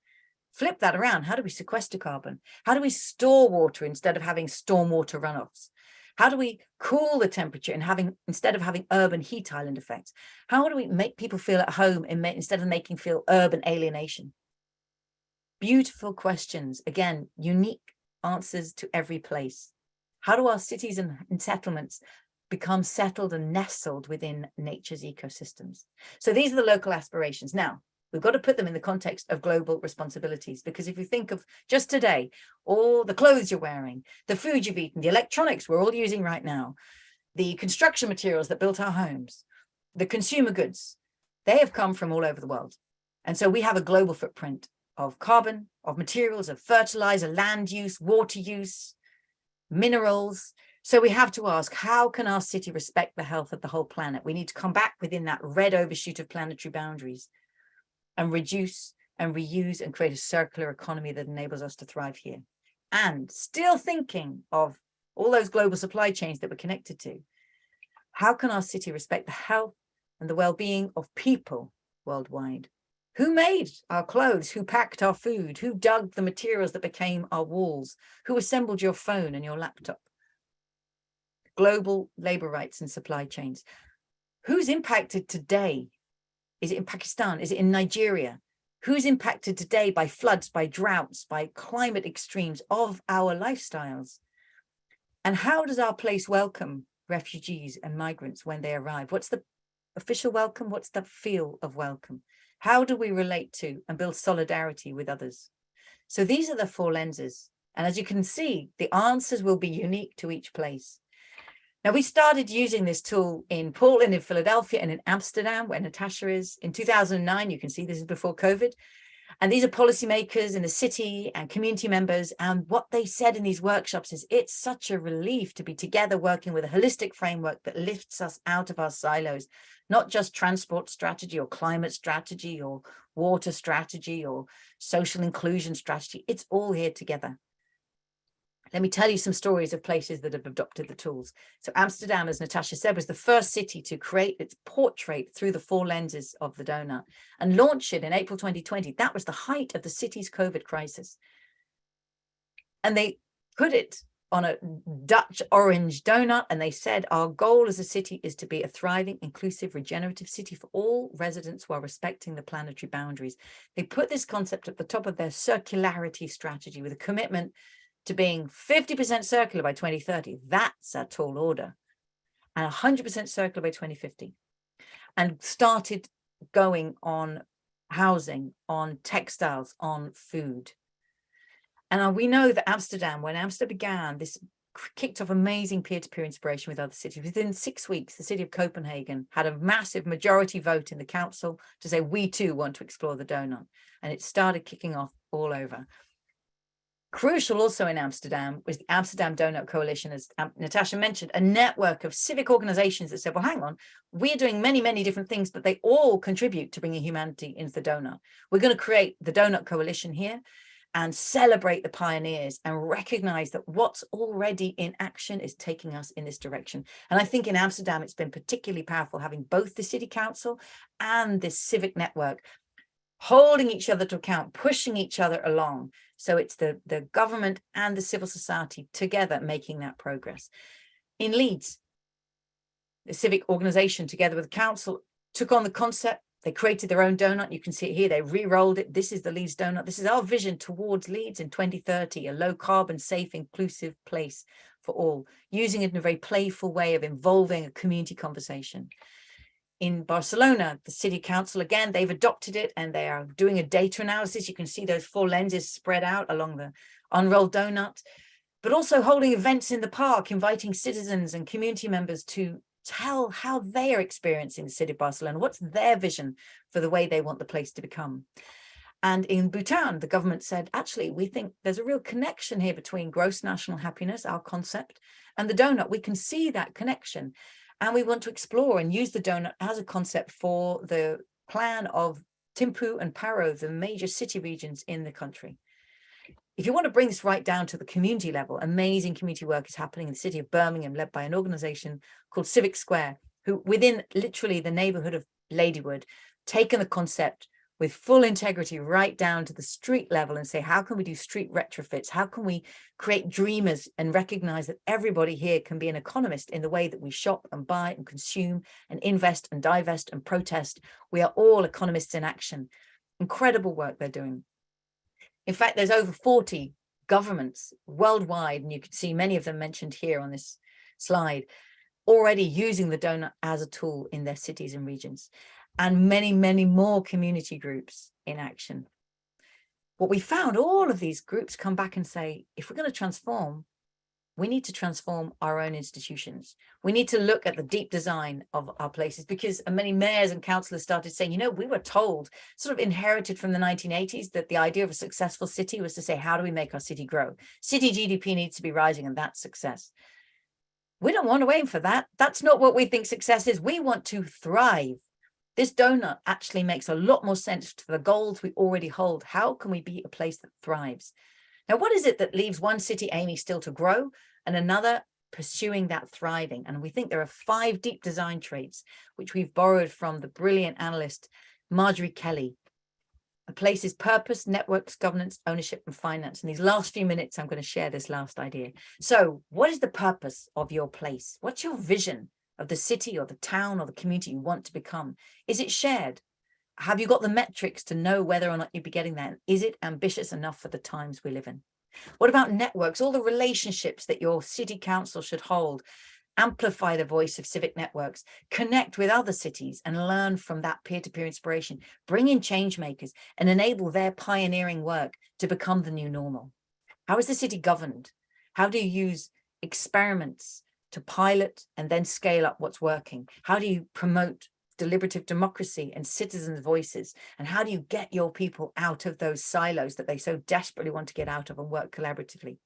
Flip that around. How do we sequester carbon? How do we store water instead of having stormwater runoffs? How do we cool the temperature and instead of having urban heat island effects? How do we make people feel at home instead of making feel urban alienation? Beautiful questions. Again, unique answers to every place. How do our cities and settlements become settled and nestled within nature's ecosystems? So these are the local aspirations. Now, we've got to put them in the context of global responsibilities, because if you think of just today, all the clothes you're wearing, the food you've eaten, the electronics we're all using right now, the construction materials that built our homes, the consumer goods, they have come from all over the world. And so we have a global footprint of carbon, of materials, of fertilizer, land use, water use, minerals. So we have to ask, how can our city respect the health of the whole planet? We need to come back within that red overshoot of planetary boundaries and reduce and reuse and create a circular economy that enables us to thrive here. And still thinking of all those global supply chains that we're connected to, how can our city respect the health and the well-being of people worldwide? Who made our clothes? Who packed our food? Who dug the materials that became our walls? Who assembled your phone and your laptop? Global labor rights and supply chains. Who's impacted today? Is it in Pakistan? Is it in Nigeria? Who's impacted today by floods, by droughts, by climate extremes of our lifestyles? And how does our place welcome refugees and migrants when they arrive? What's the official welcome? What's the feel of welcome? How do we relate to and build solidarity with others? So these are the 4 lenses. And as you can see, the answers will be unique to each place. Now, we started using this tool in Portland, in Philadelphia, and in Amsterdam, where Natasha is. In 2009, you can see this is before COVID. And these are policymakers in the city and community members. And what they said in these workshops is it's such a relief to be together working with a holistic framework that lifts us out of our silos, not just transport strategy or climate strategy or water strategy or social inclusion strategy. It's all here together. Let me tell you some stories of places that have adopted the tools. So Amsterdam, as Natasha said, was the first city to create its portrait through the 4 lenses of the donut and launch it in April 2020. That was the height of the city's COVID crisis. And they put it on a Dutch orange donut, and they said, our goal as a city is to be a thriving, inclusive, regenerative city for all residents while respecting the planetary boundaries. They put this concept at the top of their circularity strategy with a commitment to being 50% circular by 2030. That's a tall order. And 100% circular by 2050. And started going on housing, on textiles, on food. And we know that Amsterdam, when Amsterdam began, this kicked off amazing peer-to-peer inspiration with other cities. Within 6 weeks, the city of Copenhagen had a massive majority vote in the council to say, we too want to explore the donut. And it started kicking off all over. Crucial also in Amsterdam was the Amsterdam Donut Coalition, as Natasha mentioned, a network of civic organizations that said, well, hang on, we're doing many, many different things, but they all contribute to bringing humanity into the donut. We're going to create the Donut Coalition here and celebrate the pioneers and recognize that what's already in action is taking us in this direction. And I think in Amsterdam, it's been particularly powerful having both the city council and this civic network holding each other to account, pushing each other along. So it's the government and the civil society together making that progress. In Leeds, the civic organization together with the council took on the concept. They created their own donut. You can see it here. They re-rolled it. This is the Leeds donut. This is our vision towards Leeds in 2030, a low carbon, safe, inclusive place for all, using it in a very playful way of involving a community conversation. In Barcelona, the city council, again, they've adopted it and they are doing a data analysis. You can see those 4 lenses spread out along the unrolled donut, but also holding events in the park, inviting citizens and community members to tell how they are experiencing the city of Barcelona. What's their vision for the way they want the place to become? And in Bhutan, the government said, actually, we think there's a real connection here between gross national happiness, our concept, and the donut. We can see that connection. And we want to explore and use the donut as a concept for the plan of Thimphu and Paro, the major city regions in the country. If you want to bring this right down to the community level, amazing community work is happening in the city of Birmingham, led by an organization called Civic Square, who within literally the neighborhood of Ladywood, taken the concept with full integrity right down to the street level and say, how can we do street retrofits? How can we create dreamers and recognize that everybody here can be an economist in the way that we shop and buy and consume and invest and divest and protest? We are all economists in action. Incredible work they're doing. In fact, there's over 40 governments worldwide, and you can see many of them mentioned here on this slide, already using the donut as a tool in their cities and regions, and many, many more community groups in action. What we found, all of these groups come back and say, if we're going to transform, we need to transform our own institutions. We need to look at the deep design of our places, because many mayors and councillors started saying, you know, we were told, sort of inherited from the 1980s, that the idea of a successful city was to say, how do we make our city grow? City GDP needs to be rising, and that's success. We don't want to aim for that. That's not what we think success is. We want to thrive. This donut actually makes a lot more sense to the goals we already hold. How can we be a place that thrives? Now, what is it that leaves one city aiming still to grow and another pursuing that thriving? And we think there are 5 deep design traits, which we've borrowed from the brilliant analyst Marjorie Kelly. A place's purpose, networks, governance, ownership, and finance. In these last few minutes, I'm going to share this last idea. So what is the purpose of your place? What's your vision of the city or the town or the community you want to become? Is it shared? Have you got the metrics to know whether or not you'll be getting there? Is it ambitious enough for the times we live in? What about networks? All the relationships that your city council should hold. Amplify the voice of civic networks, connect with other cities and learn from that peer-to-peer inspiration, bring in change makers and enable their pioneering work to become the new normal. How is the city governed? How do you use experiments to pilot and then scale up what's working? How do you promote deliberative democracy and citizens' voices? And how do you get your people out of those silos that they so desperately want to get out of and work collaboratively?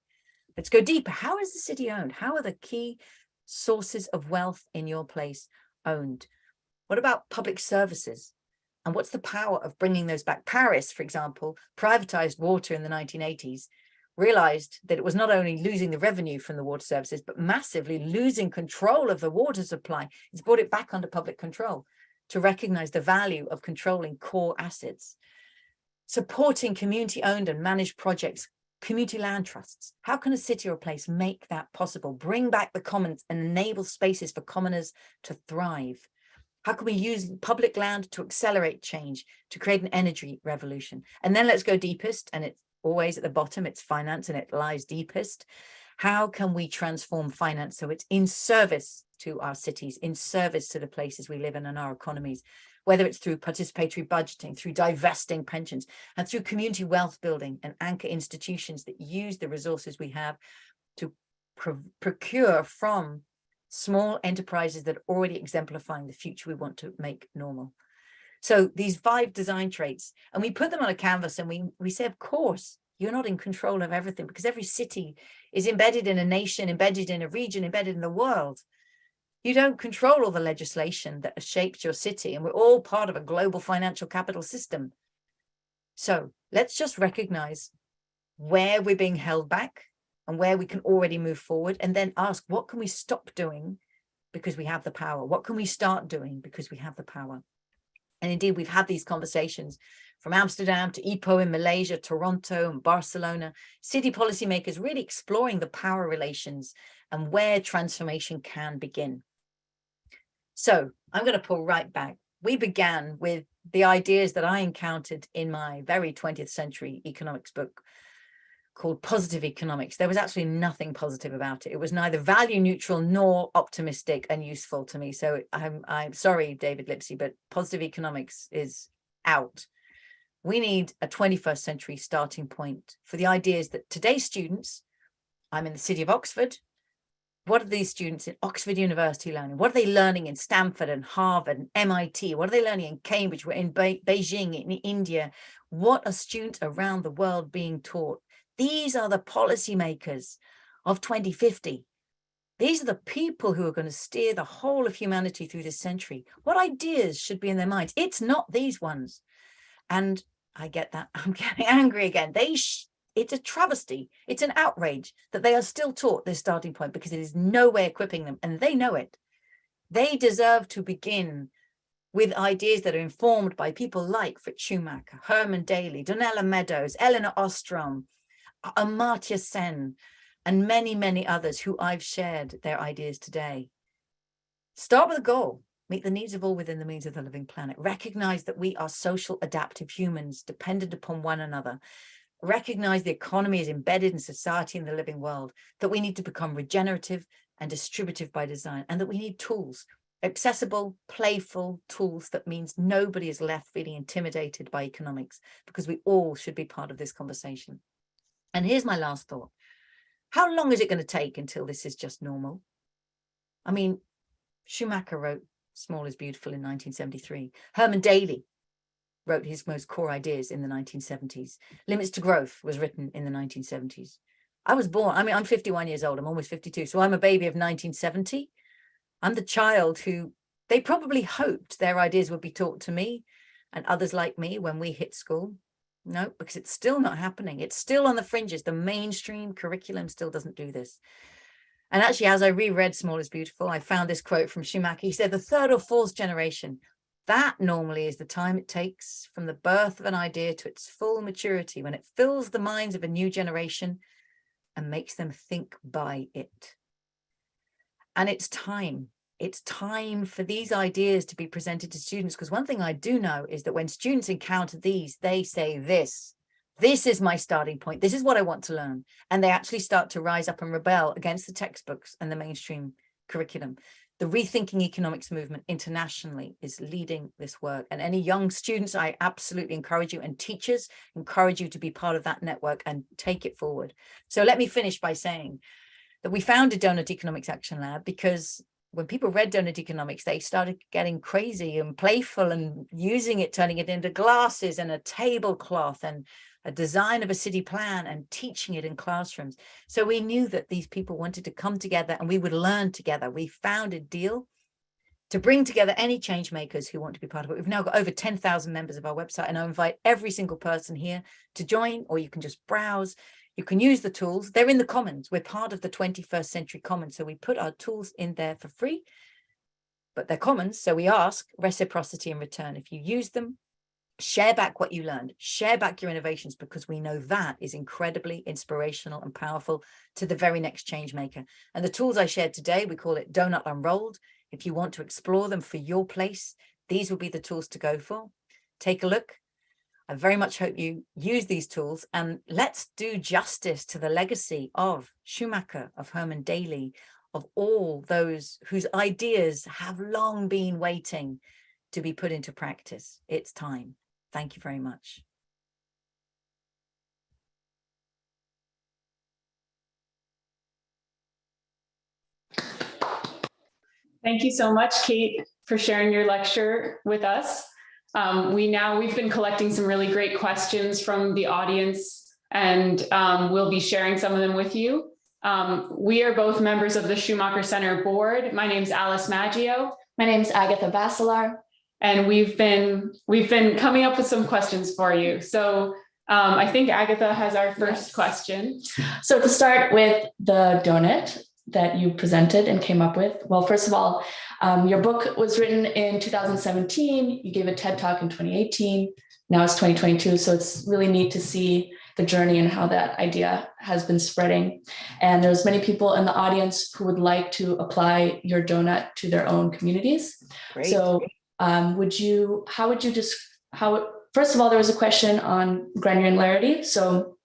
Let's go deeper. How is the city owned? How are the key sources of wealth in your place owned? What about public services? And what's the power of bringing those back? Paris, for example, privatized water in the 1980s, realized that it was not only losing the revenue from the water services, but massively losing control of the water supply. It's brought it back under public control to recognize the value of controlling core assets. Supporting community-owned and managed projects, community land trusts. How can a city or a place make that possible? Bring back the commons and enable spaces for commoners to thrive. How can we use public land to accelerate change, to create an energy revolution? And then let's go deepest, and it's always at the bottom, it's finance, and it lies deepest. How can we transform finance so it's in service to our cities, in service to the places we live in and our economies, whether it's through participatory budgeting, through divesting pensions, and through community wealth building and anchor institutions that use the resources we have to procure from small enterprises that are already exemplifying the future we want to make normal. So these 5 design traits, and we put them on a canvas and we say, of course, You're not in control of everything, because every city is embedded in a nation, embedded in a region, embedded in the world. You don't control all the legislation that has shaped your city, and we're all part of a global financial capital system. So let's just recognize where we're being held back and where we can already move forward, and then ask, what can we stop doing because we have the power? What can we start doing because we have the power? And indeed, we've had these conversations from Amsterdam to Ipoh in Malaysia, Toronto and Barcelona, city policymakers really exploring the power relations and where transformation can begin. So I'm going to pull right back. We began with the ideas that I encountered in my very 20th century economics book called Positive Economics. There was actually nothing positive about it. It was neither value neutral nor optimistic and useful to me. So I'm sorry, David Lipsey, but Positive Economics is out. We need a 21st century starting point for the ideas that today's students, I'm in the city of Oxford. What are these students in Oxford University learning? What are they learning in Stanford and Harvard and MIT? What are they learning in Cambridge? We're in Beijing, in India. What are students around the world being taught? These are the policymakers of 2050. These are the people who are going to steer the whole of humanity through this century. What ideas should be in their minds? It's not these ones. And I get that. I'm getting angry again. It's a travesty. It's an outrage that they are still taught this starting point, because it is no way equipping them, and they know it. They deserve to begin with ideas that are informed by people like Fritz Schumacher, Herman Daly, Donella Meadows, Eleanor Ostrom, Amartya Sen, and many, many others who I've shared their ideas today. Start with a goal. Meet the needs of all within the means of the living planet. Recognize that we are social adaptive humans dependent upon one another. Recognize the economy is embedded in society and the living world, that we need to become regenerative and distributive by design, and that we need tools, accessible, playful tools that means nobody is left feeling intimidated by economics, because we all should be part of this conversation. And here's my last thought. How long is it going to take until this is just normal? I mean, Schumacher wrote Small is Beautiful in 1973. Herman Daly wrote his most core ideas in the 1970s. Limits to Growth was written in the 1970s. I was born, I mean, I'm 51 years old, I'm almost 52. So I'm a baby of 1970. I'm the child who they probably hoped their ideas would be taught to me and others like me when we hit school. No, because it's still not happening. It's still on the fringes. The mainstream curriculum still doesn't do this. And actually, as I reread Small is Beautiful, I found this quote from Schumacher. He said, the third or fourth generation, that normally is the time it takes from the birth of an idea to its full maturity, when it fills the minds of a new generation and makes them think by it. And it's time. It's time for these ideas to be presented to students, because one thing I do know is that when students encounter these, they say this is my starting point. This is what I want to learn. And they actually start to rise up and rebel against the textbooks and the mainstream curriculum. The Rethinking Economics movement internationally is leading this work. And any young students, I absolutely encourage you, and teachers encourage you to be part of that network and take it forward. So let me finish by saying that we founded Donut Economics Action Lab because when people read Donut Economics, they started getting crazy and playful and using it, turning it into glasses and a tablecloth and a design of a city plan and teaching it in classrooms. So we knew that these people wanted to come together and we would learn together. We founded Deal to bring together any change makers who want to be part of it. We've now got over 10,000 members of our website, and I invite every single person here to join, or you can just browse. You can use the tools. They're in the Commons. We're part of the 21st Century Commons. So we put our tools in there for free, but they're commons. So we ask reciprocity in return. If you use them, share back what you learned, share back your innovations, because we know that is incredibly inspirational and powerful to the very next change maker. And the tools I shared today, we call it Donut Unrolled. If you want to explore them for your place, these will be the tools to go for. Take a look. I very much hope you use these tools, and let's do justice to the legacy of Schumacher, of Herman Daly, of all those whose ideas have long been waiting to be put into practice. It's time. Thank you very much. Thank you so much, Kate, for sharing your lecture with us. We've been collecting some really great questions from the audience and we'll be sharing some of them with you. We are both members of the Schumacher Center board. My name is Alice Maggio. My name is Agatha Basilar. And we've been coming up with some questions for you. So I think Agatha has our first question. So to start with the donut that you presented and came up with. Well, first of all, your book was written in 2017. You gave a TED Talk in 2018. Now it's 2022. So it's really neat to see the journey and how that idea has been spreading. And there's many people in the audience who would like to apply your donut to their own communities. Great. So first of all, there was a question on granularity. So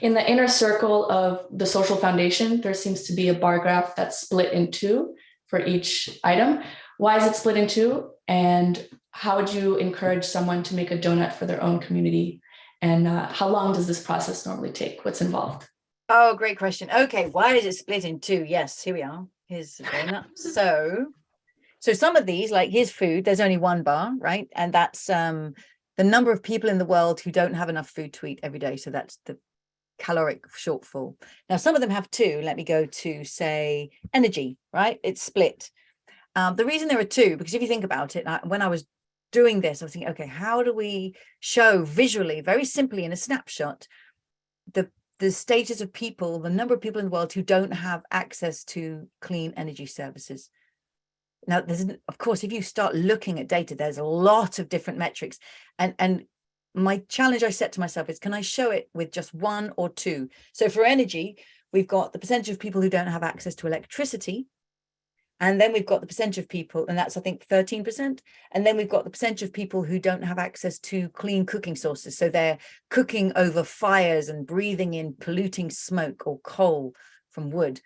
in the inner circle of the social foundation, there seems to be a bar graph that's split in two for each item. Why is it split in two? And how would you encourage someone to make a donut for their own community? And how long does this process normally take? What's involved? Oh, great question. Okay, why is it split in two? Yes, here we are. Here's the donut. So some of these, like here's food, there's only one bar, right? And that's the number of people in the world who don't have enough food to eat every day. So that's the caloric shortfall. Now, some of them have two. Let me go to, say, energy, right? It's split. The reason there are two, because if you think about it, when I was doing this, I was thinking, okay, how do we show visually, very simply in a snapshot, the status of people, the number of people in the world who don't have access to clean energy services? Now, of course, if you start looking at data, there's a lot of different metrics. And my challenge I set to myself is, can I show it with just one or two? So for energy, we've got the percentage of people who don't have access to electricity. And then we've got the percentage of people, and that's, I think, 13%. And then we've got the percentage of people who don't have access to clean cooking sources. So they're cooking over fires and breathing in polluting smoke or coal from wood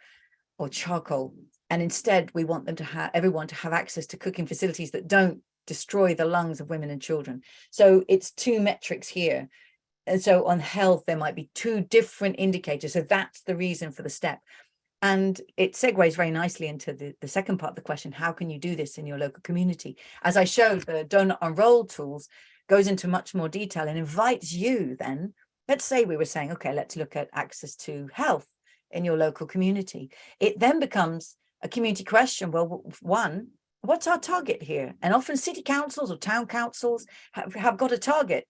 or charcoal. And instead, we want them to have everyone to have access to cooking facilities that don't destroy the lungs of women and children. So it's two metrics here. And so on health, there might be two different indicators. So that's the reason for the step. And it segues very nicely into the second part of the question. How can you do this in your local community? As I showed, the Donut Unrolled tools goes into much more detail and invites you then, let's say we were saying, okay, let's look at access to health in your local community. It then becomes a community question. Well, one, what's our target here? And often city councils or town councils have got a target.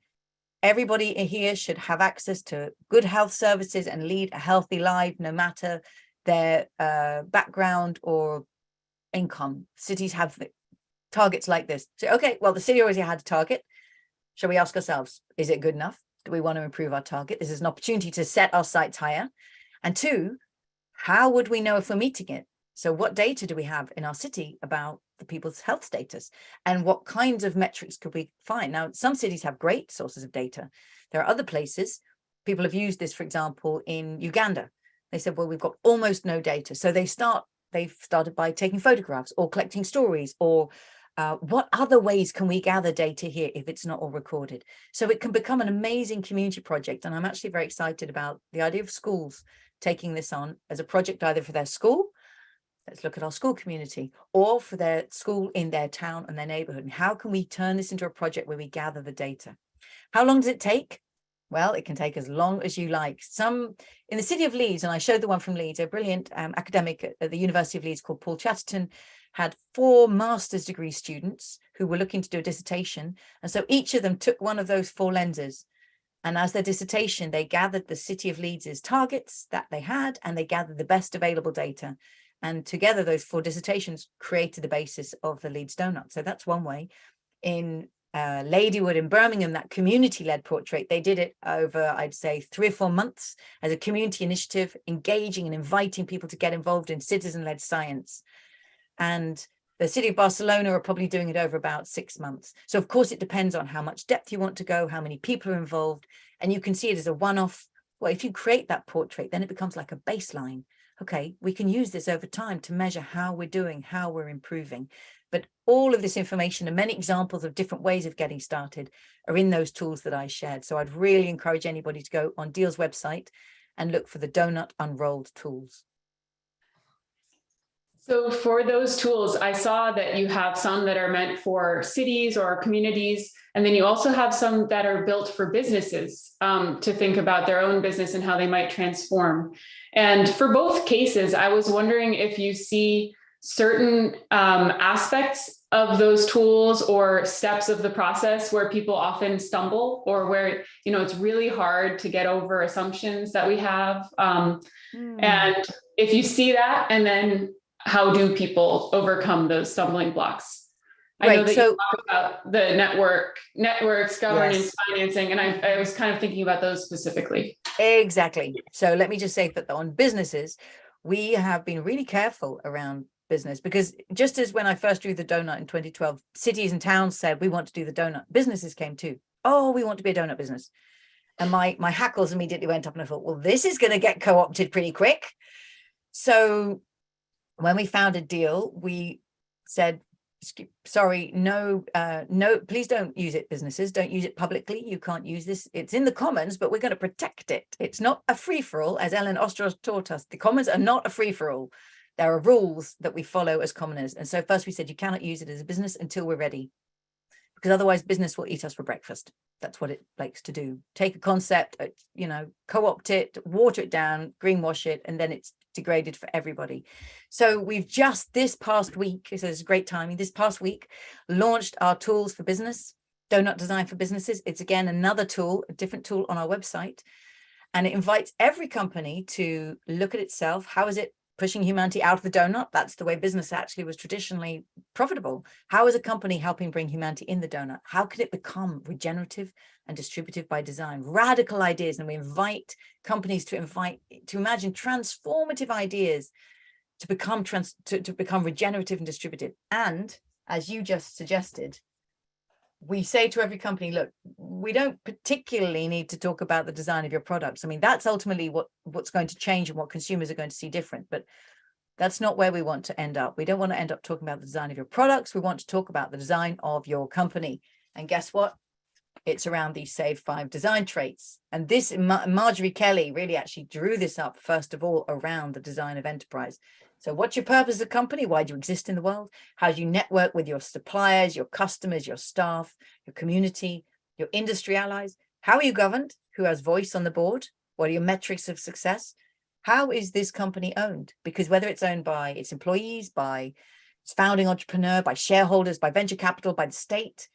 Everybody here should have access to good health services and lead a healthy life, no matter their background or income. Cities have targets like this. So, okay, well, the city already had a target. Shall we ask ourselves, is it good enough? Do we want to improve our target? This is an opportunity to set our sights higher. And two, how would we know if we're meeting it? So what data do we have in our city about the people's health status? And what kinds of metrics could we find? Now, some cities have great sources of data. There are other places, people have used this, for example, in Uganda. They said, well, we've got almost no data. So they've started by taking photographs or collecting stories, or what other ways can we gather data here if it's not all recorded? So it can become an amazing community project. And I'm actually very excited about the idea of schools taking this on as a project, either for their school, let's look at our school community, or for their school in their town and their neighborhood. And how can we turn this into a project where we gather the data? How long does it take? Well, it can take as long as you like. Some in the city of Leeds, and I showed the one from Leeds, a brilliant academic at the University of Leeds called Paul Chatterton, had 4 master's degree students who were looking to do a dissertation. And so each of them took one of those 4 lenses. And as their dissertation, they gathered the city of Leeds's targets that they had, and they gathered the best available data. And together, those 4 dissertations created the basis of the Leeds Donut. So that's one way. In Ladywood in Birmingham, that community-led portrait, they did it over, I'd say, 3 or 4 months as a community initiative, engaging and inviting people to get involved in citizen-led science. And the city of Barcelona are probably doing it over about 6 months. So of course, it depends on how much depth you want to go, how many people are involved, and you can see it as a one-off. Well, if you create that portrait, then it becomes like a baseline. Okay, we can use this over time to measure how we're doing, how we're improving. But all of this information and many examples of different ways of getting started are in those tools that I shared. So I'd really encourage anybody to go on Deal's website and look for the Donut Unrolled tools. So for those tools, I saw that you have some that are meant for cities or communities, and then you also have some that are built for businesses to think about their own business and how they might transform. And for both cases, I was wondering if you see certain aspects of those tools or steps of the process where people often stumble, or where, you know, it's really hard to get over assumptions that we have. And if you see that, and then how do people overcome those stumbling blocks? I know that you talk about the networks, governance, financing, and I was kind of thinking about those specifically. Exactly. So let me just say that on businesses, we have been really careful around business, because just as when I first drew the donut in 2012, cities and towns said, we want to do the donut. Businesses came too. Oh, we want to be a donut business. And my hackles immediately went up, and I thought, well, this is going to get co-opted pretty quick. So when we found a deal, we said, sorry, no, please don't use it, businesses. Don't use it publicly. You can't use this. It's in the commons, but we're going to protect it. It's not a free-for-all, as Ellen Ostros taught us. The commons are not a free-for-all. There are rules that we follow as commoners. And so first we said, you cannot use it as a business until we're ready, because otherwise business will eat us for breakfast. That's what it likes to do. Take a concept, you know, co-opt it, water it down, greenwash it, and then it's degraded for everybody. So we've just this past week, this is great timing, this past week, launched our tools for business, Donut Design for Businesses. It's again another tool, a different tool on our website. And it invites every company to look at itself. How is it pushing humanity out of the donut? That's the way business actually was traditionally profitable. How is a company helping bring humanity in the donut? How can it become regenerative and distributive by design? Radical ideas. And we invite companies to imagine transformative ideas to become regenerative and distributive. And as you just suggested, we say to every company, look, we don't particularly need to talk about the design of your products. I mean, that's ultimately what's going to change and what consumers are going to see different. But that's not where we want to end up. We don't want to end up talking about the design of your products. We want to talk about the design of your company. And guess what? It's around these Save 5 design traits. And this, Marjorie Kelly really actually drew this up, first of all, around the design of enterprise. So what's your purpose as a company? Why do you exist in the world? How do you network with your suppliers, your customers, your staff, your community, your industry allies? How are you governed? Who has voice on the board? What are your metrics of success? How is this company owned? Because whether it's owned by its employees, by its founding entrepreneur, by shareholders, by venture capital, by the state,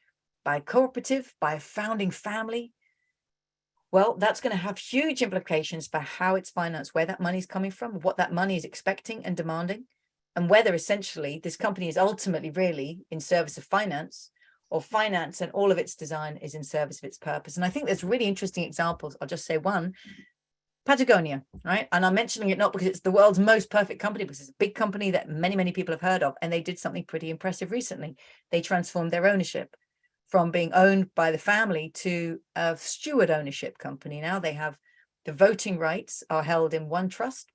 by a cooperative, by a founding family, well, that's going to have huge implications for how it's financed, where that money is coming from, what that money is expecting and demanding, and whether essentially this company is ultimately really in service of finance, or finance and all of its design is in service of its purpose. And I think there's really interesting examples. I'll just say one, Patagonia, right? And I'm mentioning it not because it's the world's most perfect company, because it's a big company that many, many people have heard of, and they did something pretty impressive recently. They transformed their ownership from being owned by the family to a steward ownership company. Now they have the voting rights are held in one trust,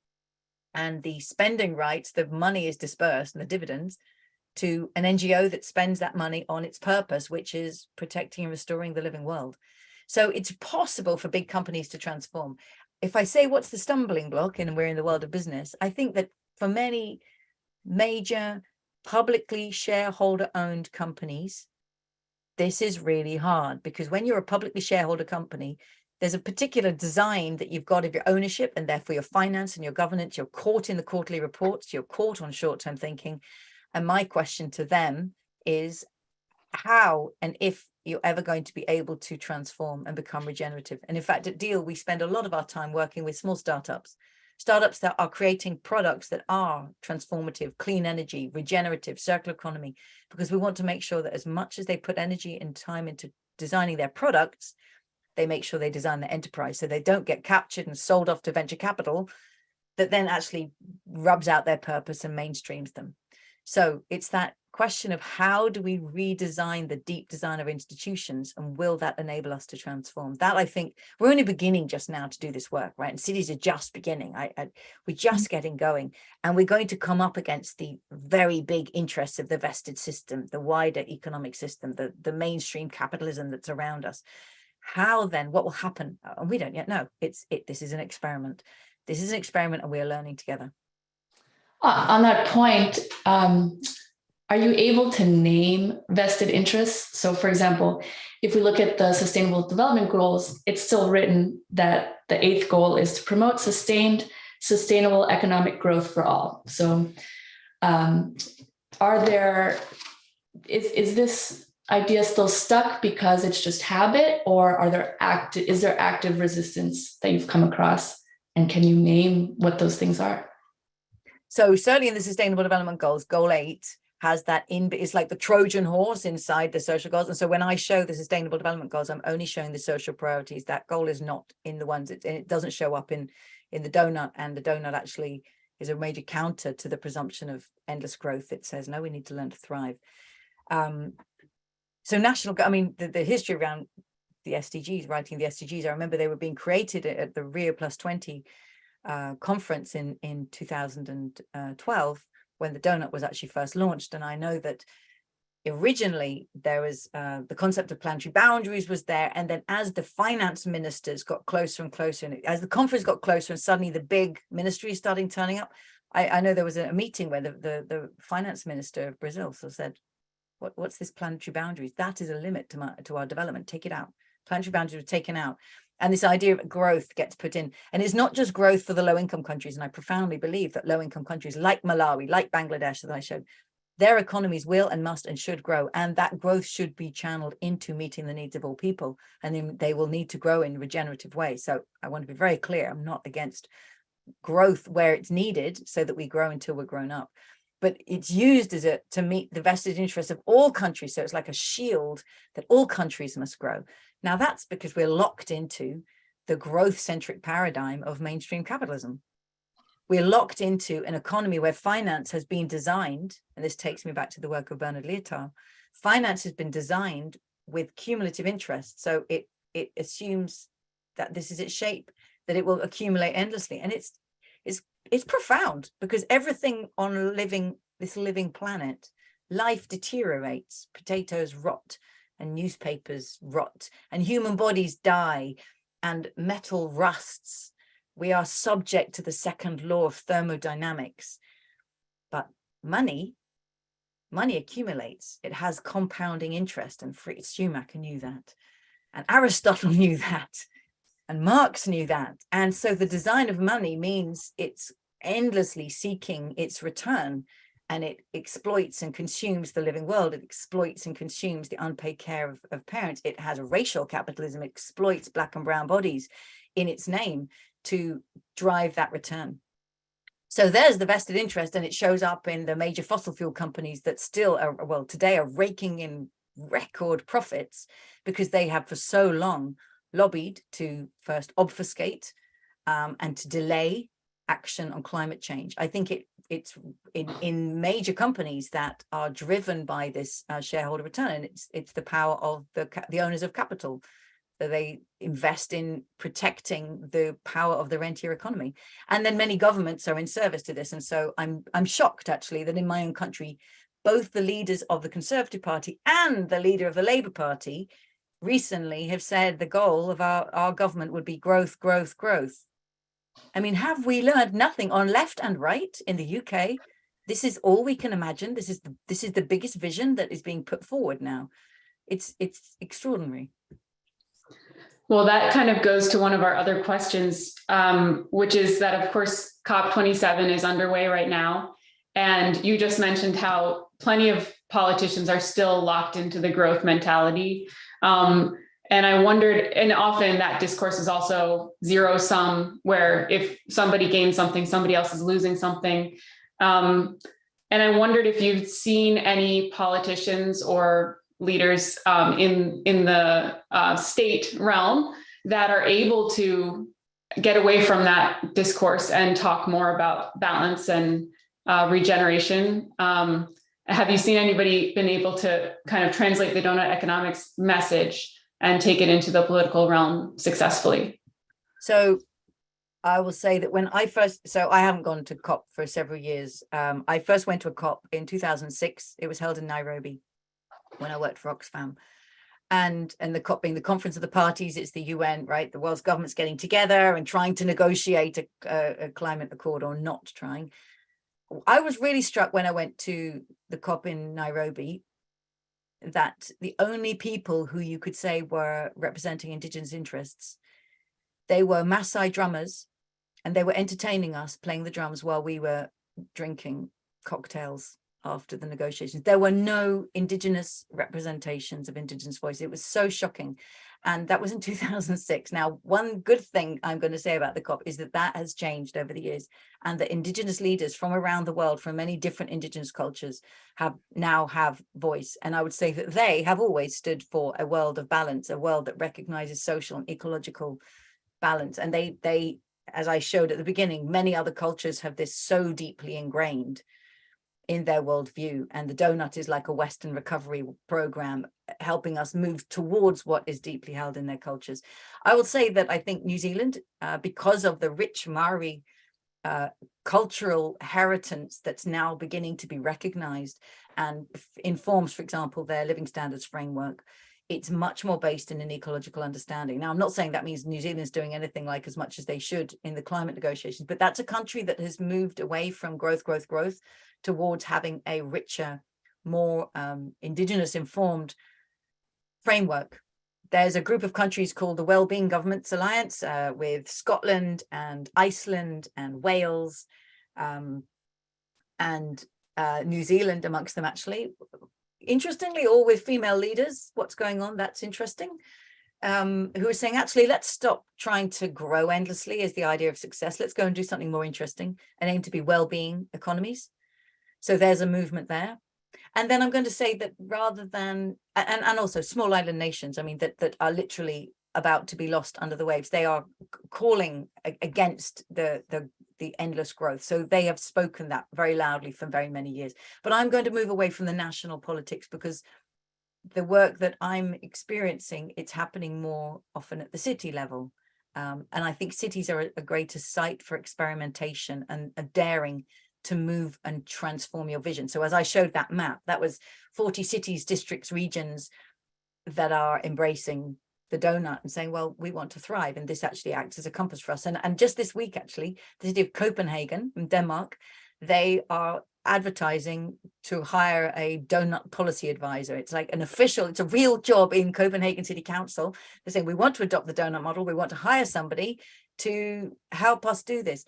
and the spending rights, the money is dispersed and the dividends to an NGO that spends that money on its purpose, which is protecting and restoring the living world. So it's possible for big companies to transform. If I say what's the stumbling block, and we're in the world of business, I think that for many major publicly shareholder owned companies, this is really hard, because when you're a publicly shareholder company, there's a particular design that you've got of your ownership, and therefore your finance and your governance. You're caught in the quarterly reports, you're caught on short-term thinking. And my question to them is how and if you're ever going to be able to transform and become regenerative. And in fact, at Deal, we spend a lot of our time working with small startups that are creating products that are transformative, clean energy, regenerative, circular economy, because we want to make sure that as much as they put energy and time into designing their products, they make sure they design their enterprise so they don't get captured and sold off to venture capital that then actually rubs out their purpose and mainstreams them. So it's that question of how do we redesign the deep design of institutions, and will that enable us to transform? That, I think, we're only beginning just now to do this work, right? And cities are just beginning. We're just getting going, and we're going to come up against the very big interests of the vested system, the wider economic system, the mainstream capitalism that's around us. How then, what will happen? And we don't yet know. This is an experiment. This is an experiment, and we are learning together. On that point, are you able to name vested interests? So, for example, if we look at the Sustainable Development Goals, it's still written that the 8th goal is to promote sustainable economic growth for all. So, is this idea still stuck because it's just habit, or is there active resistance that you've come across? And can you name what those things are? So certainly in the Sustainable Development Goals, Goal 8 has that it's like the Trojan horse inside the social goals. And so when I show the Sustainable Development Goals, I'm only showing the social priorities. That goal is not in the ones, it doesn't show up in the donut, and the donut actually is a major counter to the presumption of endless growth. It says, no, we need to learn to thrive. So the history around the SDGs, writing the SDGs, I remember they were being created at the Rio Plus 20 conference in 2012, when the donut was actually first launched. And I know that originally there was the concept of planetary boundaries was there. And then as the finance ministers got closer and closer, and as the conference got closer and suddenly the big ministries starting turning up, I know there was a meeting where the finance minister of Brazil said, what's this planetary boundaries? That is a limit to our development. Take it out. Planetary boundaries were taken out. And this idea of growth gets put in. And it's not just growth for the low-income countries. And I profoundly believe that low-income countries like Malawi, like Bangladesh that I showed, their economies will and must and should grow. And that growth should be channeled into meeting the needs of all people. And then they will need to grow in regenerative ways. So I want to be very clear. I'm not against growth where it's needed so that we grow until we're grown up. But it's used to meet the vested interests of all countries. So it's like a shield that all countries must grow. Now that's because we're locked into the growth-centric paradigm of mainstream capitalism. We're locked into an economy where finance has been designed, and this takes me back to the work of Bernard Lietaer, finance has been designed with cumulative interest. So it assumes that this is its shape, that it will accumulate endlessly. And it's profound, because everything on this living planet, life deteriorates, potatoes rot, and newspapers rot, and human bodies die, and metal rusts. We are subject to the second law of thermodynamics. But money accumulates. It has compounding interest, and Fritz Schumacher knew that, and Aristotle knew that, and Marx knew that. And so the design of money means it's endlessly seeking its return. And it exploits and consumes the living world. It exploits and consumes the unpaid care of parents. It has a racial capitalism. It exploits Black and brown bodies in its name to drive that return. So there's the vested interest, and it shows up in the major fossil fuel companies that still are, today are raking in record profits, because they have for so long lobbied to first obfuscate and to delay action on climate change. I think it's in major companies that are driven by this shareholder return, and it's the power of the owners of capital, that they invest in protecting the power of the rentier economy. And then many governments are in service to this. And so I'm shocked actually that in my own country, both the leaders of the Conservative Party and the leader of the Labour Party recently have said the goal of our government would be growth, growth, growth. I mean, have we learned nothing on left and right in the UK? This is all we can imagine. This is the biggest vision that is being put forward now. It's extraordinary. Well, that kind of goes to one of our other questions, which is that, of course, COP27 is underway right now. And you just mentioned how plenty of politicians are still locked into the growth mentality. And I wondered, and often that discourse is also zero sum, where if somebody gains something, somebody else is losing something. And I wondered if you've seen any politicians or leaders in the state realm that are able to get away from that discourse and talk more about balance and regeneration. Have you seen anybody been able to kind of translate the donut economics message and take it into the political realm successfully? So I will say that when I haven't gone to COP for several years. I first went to a COP in 2006. It was held in Nairobi when I worked for Oxfam. And the COP being the conference of the parties, it's the UN, right? The world's governments getting together and trying to negotiate a climate accord, or not trying. I was really struck when I went to the COP in Nairobi that the only people who you could say were representing Indigenous interests, they were Maasai drummers, and they were entertaining us playing the drums while we were drinking cocktails after the negotiations. There were no Indigenous representations of Indigenous voices. It was so shocking. And that was in 2006. Now, one good thing I'm going to say about the COP is that that has changed over the years, and that Indigenous leaders from around the world, from many different Indigenous cultures, now have voice. And I would say that they have always stood for a world of balance, a world that recognizes social and ecological balance. And they, as I showed at the beginning, many other cultures have this so deeply ingrained in their worldview. And the donut is like a Western recovery program, helping us move towards what is deeply held in their cultures. I will say that I think New Zealand, because of the rich Maori cultural inheritance that's now beginning to be recognized and informs, for example, their living standards framework, it's much more based in an ecological understanding. Now, I'm not saying that means New Zealand's doing anything like as much as they should in the climate negotiations, but that's a country that has moved away from growth towards having a richer, more Indigenous informed framework. There's a group of countries called the Wellbeing Governments Alliance with Scotland and Iceland and Wales and New Zealand amongst them, actually. Interestingly, all with female leaders. What's going on? That's interesting. Who are saying, actually, let's stop trying to grow endlessly as the idea of success. Let's go and do something more interesting and aim to be well-being economies. So there's a movement there. And then I'm going to say that rather than, and also small island nations, I mean, that are literally about to be lost under the waves, they are calling against the endless growth. So they have spoken that very loudly for very many years. But I'm going to move away from the national politics, because the work that I'm experiencing, it's happening more often at the city level. And I think cities are a greater site for experimentation and a daring to move and transform your vision. So as I showed that map, that was 40 cities, districts, regions that are embracing the donut and saying, well, we want to thrive. And this actually acts as a compass for us. And just this week, actually, the city of Copenhagen in Denmark, they are advertising to hire a donut policy advisor. It's like an official, it's a real job in Copenhagen City Council. They're saying, we want to adopt the donut model. We want to hire somebody to help us do this.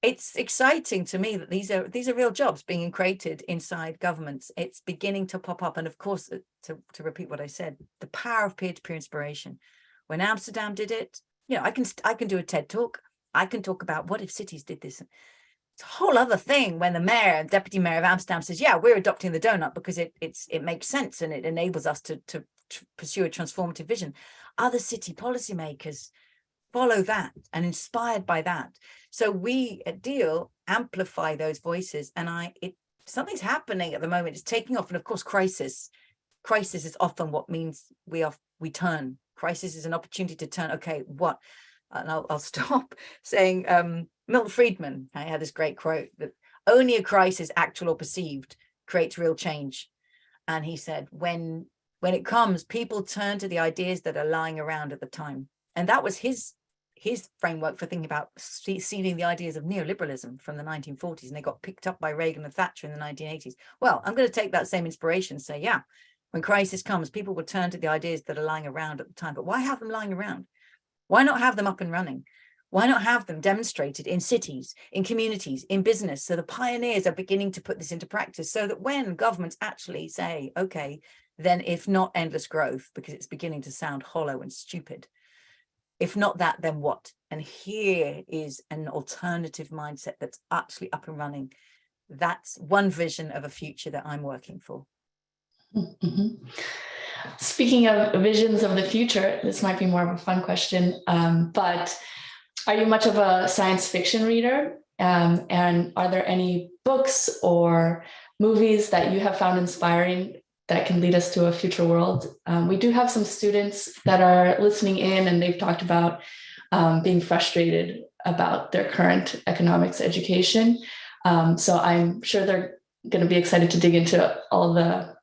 It's exciting to me that these are real jobs being created inside governments. It's beginning to pop up. And of course, to repeat what I said, the power of peer-to-peer inspiration. When Amsterdam did it, you know, I can do a TED talk. I can talk about what if cities did this. It's a whole other thing when the mayor, deputy mayor of Amsterdam says, yeah, we're adopting the donut because it makes sense and it enables us to pursue a transformative vision. Other city policymakers follow that and inspired by that. So we at Deal amplify those voices, and something's happening at the moment. It's taking off, and of course, crisis is often what means we turn. Crisis is an opportunity to turn. Okay, what? And I'll stop saying. Milton Friedman, I had this great quote that only a crisis, actual or perceived, creates real change. And he said, when it comes, people turn to the ideas that are lying around at the time, and that was his framework for thinking about seeding the ideas of neoliberalism from the 1940s, and they got picked up by Reagan and Thatcher in the 1980s. Well, I'm going to take that same inspiration and say, yeah, when crisis comes, people will turn to the ideas that are lying around at the time. But why have them lying around? Why not have them up and running? Why not have them demonstrated in cities, in communities, in business? So the pioneers are beginning to put this into practice, so that when governments actually say, okay, then if not endless growth, because it's beginning to sound hollow and stupid, if not that, then what? And here is an alternative mindset that's actually up and running. That's one vision of a future that I'm working for. Mm-hmm. Speaking of visions of the future, this might be more of a fun question, but are you much of a science fiction reader? And are there any books or movies that you have found inspiring that can lead us to a future world? We do have some students that are listening in, and they've talked about being frustrated about their current economics education. So I'm sure they're going to be excited to dig into all the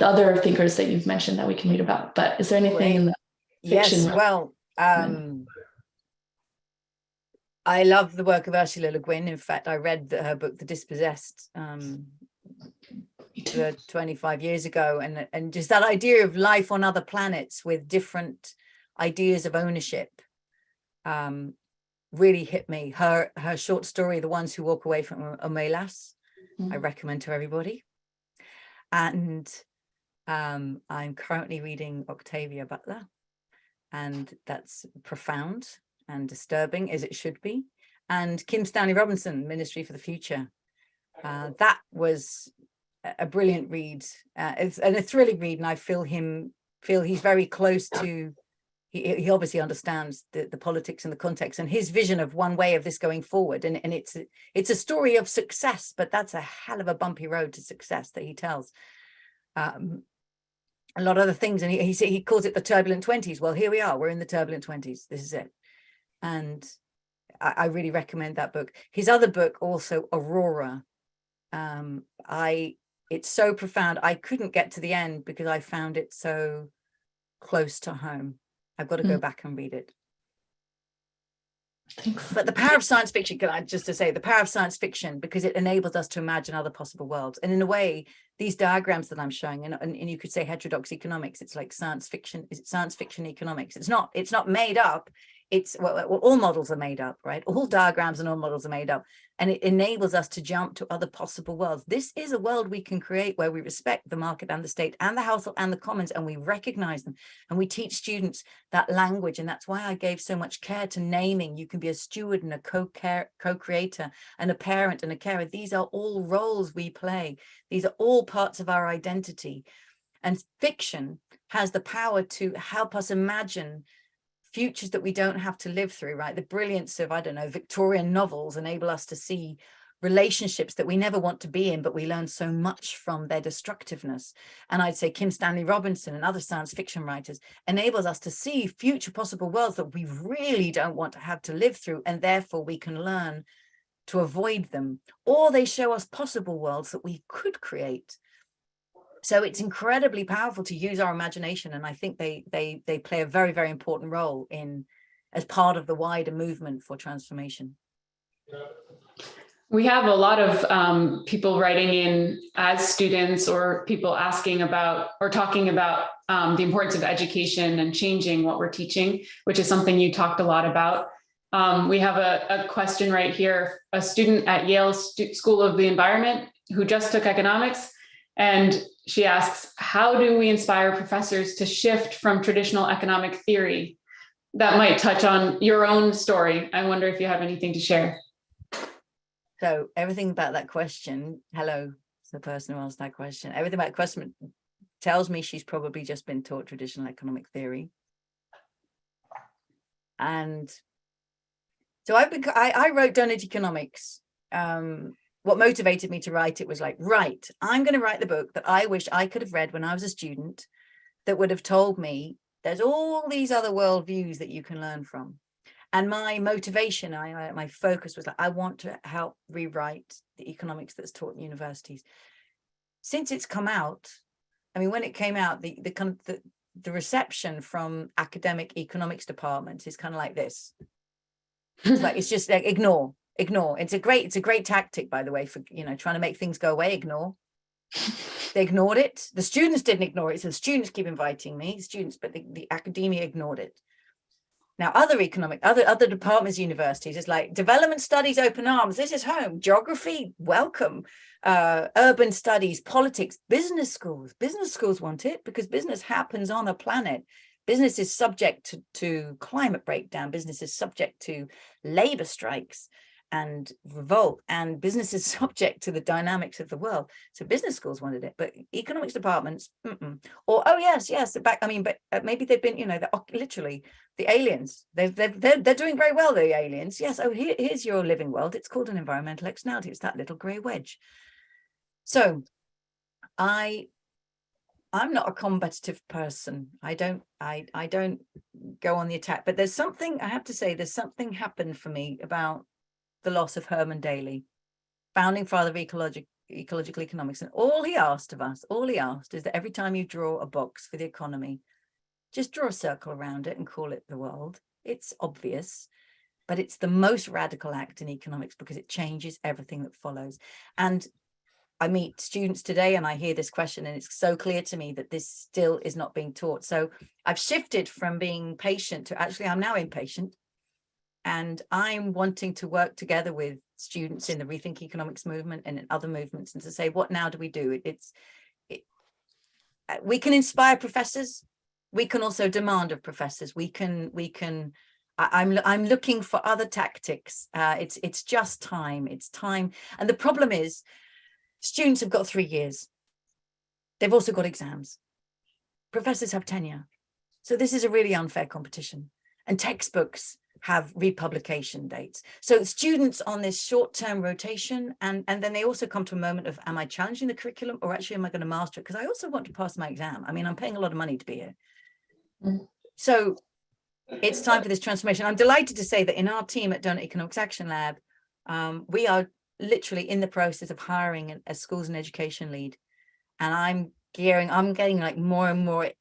other thinkers that you've mentioned that we can read about. But is there anything in the fiction? Yes, well, I love the work of Ursula Le Guin. In fact, I read her book, The Dispossessed, 25 years ago. And just that idea of life on other planets with different ideas of ownership really hit me. Her short story, The Ones Who Walk Away from Omelas, I recommend to everybody. And I'm currently reading Octavia Butler, and that's profound and disturbing, as it should be. And Kim Stanley Robinson, Ministry for the Future. That was a brilliant read, and a thrilling read, and I feel he's very close to, he obviously understands the politics and the context and his vision of one way of this going forward. And it's a story of success, but that's a hell of a bumpy road to success that he tells. A lot of the things, and he calls it the turbulent 20s. Well, here we are, we're in the turbulent 20s. This is it. And I really recommend that book. His other book, also, Aurora. It's so profound. I couldn't get to the end because I found it so close to home. I've got to go back and read it. Thanks. But the power of science fiction, just to say, the power of science fiction, because it enables us to imagine other possible worlds. And in a way, these diagrams that I'm showing, and you could say heterodox economics, it's like science fiction. Is it science fiction economics? It's not made up. It's well, all models are made up, right? All diagrams and all models are made up, and it enables us to jump to other possible worlds. This is a world we can create where we respect the market and the state and the household and the commons, and we recognize them, and we teach students that language. And that's why I gave so much care to naming. You can be a steward and a co-creator and a parent and a carer. These are all roles we play. These are all parts of our identity. And fiction has the power to help us imagine futures that we don't have to live through, right? The brilliance of, I don't know, Victorian novels enable us to see relationships that we never want to be in, but we learn so much from their destructiveness. And I'd say Kim Stanley Robinson and other science fiction writers enables us to see future possible worlds that we really don't want to have to live through, and therefore we can learn to avoid them. Or they show us possible worlds that we could create. So it's incredibly powerful to use our imagination, and I think they play a very, very important role as part of the wider movement for transformation. We have a lot of people writing in as students, or people asking about or talking about the importance of education and changing what we're teaching, which is something you talked a lot about. We have a question right here, a student at Yale School of the Environment who just took economics, and she asks, how do we inspire professors to shift from traditional economic theory? That might touch on your own story. I wonder if you have anything to share. So everything about that question, hello, it's the person who asked that question. Everything about the question tells me she's probably just been taught traditional economic theory. And so I wrote Donut Economics. What motivated me to write it was like, right, I'm going to write the book that I wish I could have read when I was a student, that would have told me there's all these other worldviews that you can learn from. And my motivation, my focus was like, I want to help rewrite the economics that's taught in universities. Since it's come out, I mean, when it came out, the reception from academic economics departments is kind of like this. It's like, it's just like, ignore. It's a great tactic, by the way, for, trying to make things go away. Ignore. They ignored it. The students didn't ignore it. So the students keep inviting me, but the academia ignored it. Now, other departments, universities, it's like development studies, open arms. This is home. Geography, welcome. Urban studies, politics, business schools. Business schools want it because business happens on a planet. Business is subject to climate breakdown. Business is subject to labor strikes and revolt, and business is subject to the dynamics of the world. So business schools wanted it, but economics departments, or oh yes, but maybe they've been, literally the aliens. They're doing very well. The aliens, yes. Oh, here's your living world. It's called an environmental externality. It's that little grey wedge. So, I'm not a combative person. I don't go on the attack. But there's something I have to say. There's something happened for me about the loss of Herman Daly, founding father of ecological economics. And all he asked is that every time you draw a box for the economy, just draw a circle around it and call it the world. It's obvious. but it's the most radical act in economics because it changes everything that follows. And I meet students today and I hear this question, and it's so clear to me that this still is not being taught. So I've shifted from being patient to actually I'm now impatient, and I'm wanting to work together with students in the Rethink Economics movement and in other movements, and to say, what now do we do? We can inspire professors. We can also demand of professors. I'm looking for other tactics. It's just time. It's time. And the problem is, students have got 3 years. They've also got exams. Professors have tenure. So this is a really unfair competition. And textbooks have republication dates. So students on this short-term rotation, and then they also come to a moment of, am I challenging the curriculum, or actually am I going to master it? Because I also want to pass my exam. I mean, I'm paying a lot of money to be here. So it's time for this transformation. I'm delighted to say that in our team at Donut Economics Action Lab, we are literally in the process of hiring a schools and education lead. And I'm getting like more and more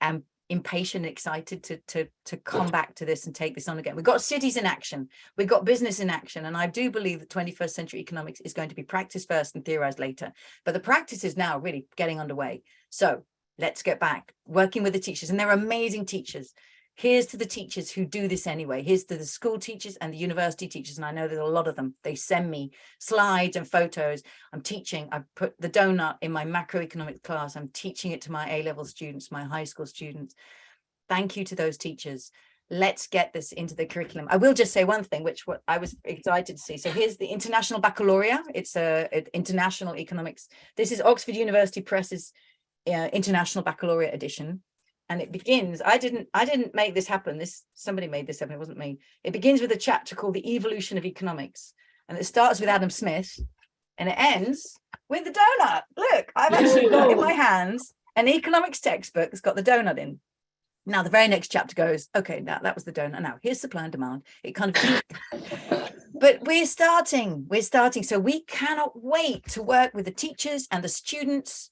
impatient and excited to come back to this and take this on again. We've got cities in action, we've got business in action, and I do believe that 21st century economics is going to be practiced first and theorized later. But the practice is now really getting underway. So let's get back working with the teachers, and they're amazing teachers. Here's to the teachers who do this anyway. Here's to the school teachers and the university teachers. And I know there's a lot of them. They send me slides and photos. I'm teaching. I put the donut in my macroeconomics class. I'm teaching it to my A-level students, my high school students. Thank you to those teachers. Let's get this into the curriculum. I will just say one thing, what I was excited to see. So here's the International Baccalaureate. It's an international economics. This is Oxford University Press's International Baccalaureate edition. And it begins, I didn't make this happen. Somebody made this happen, it wasn't me. It begins with a chapter called The Evolution of Economics. And it starts with Adam Smith and it ends with the donut. Look, I've actually got in my hands an economics textbook that's got the donut in. Now the very next chapter goes, okay, now that was the donut. Now here's supply and demand. It kind of, but we're starting. So we cannot wait to work with the teachers and the students.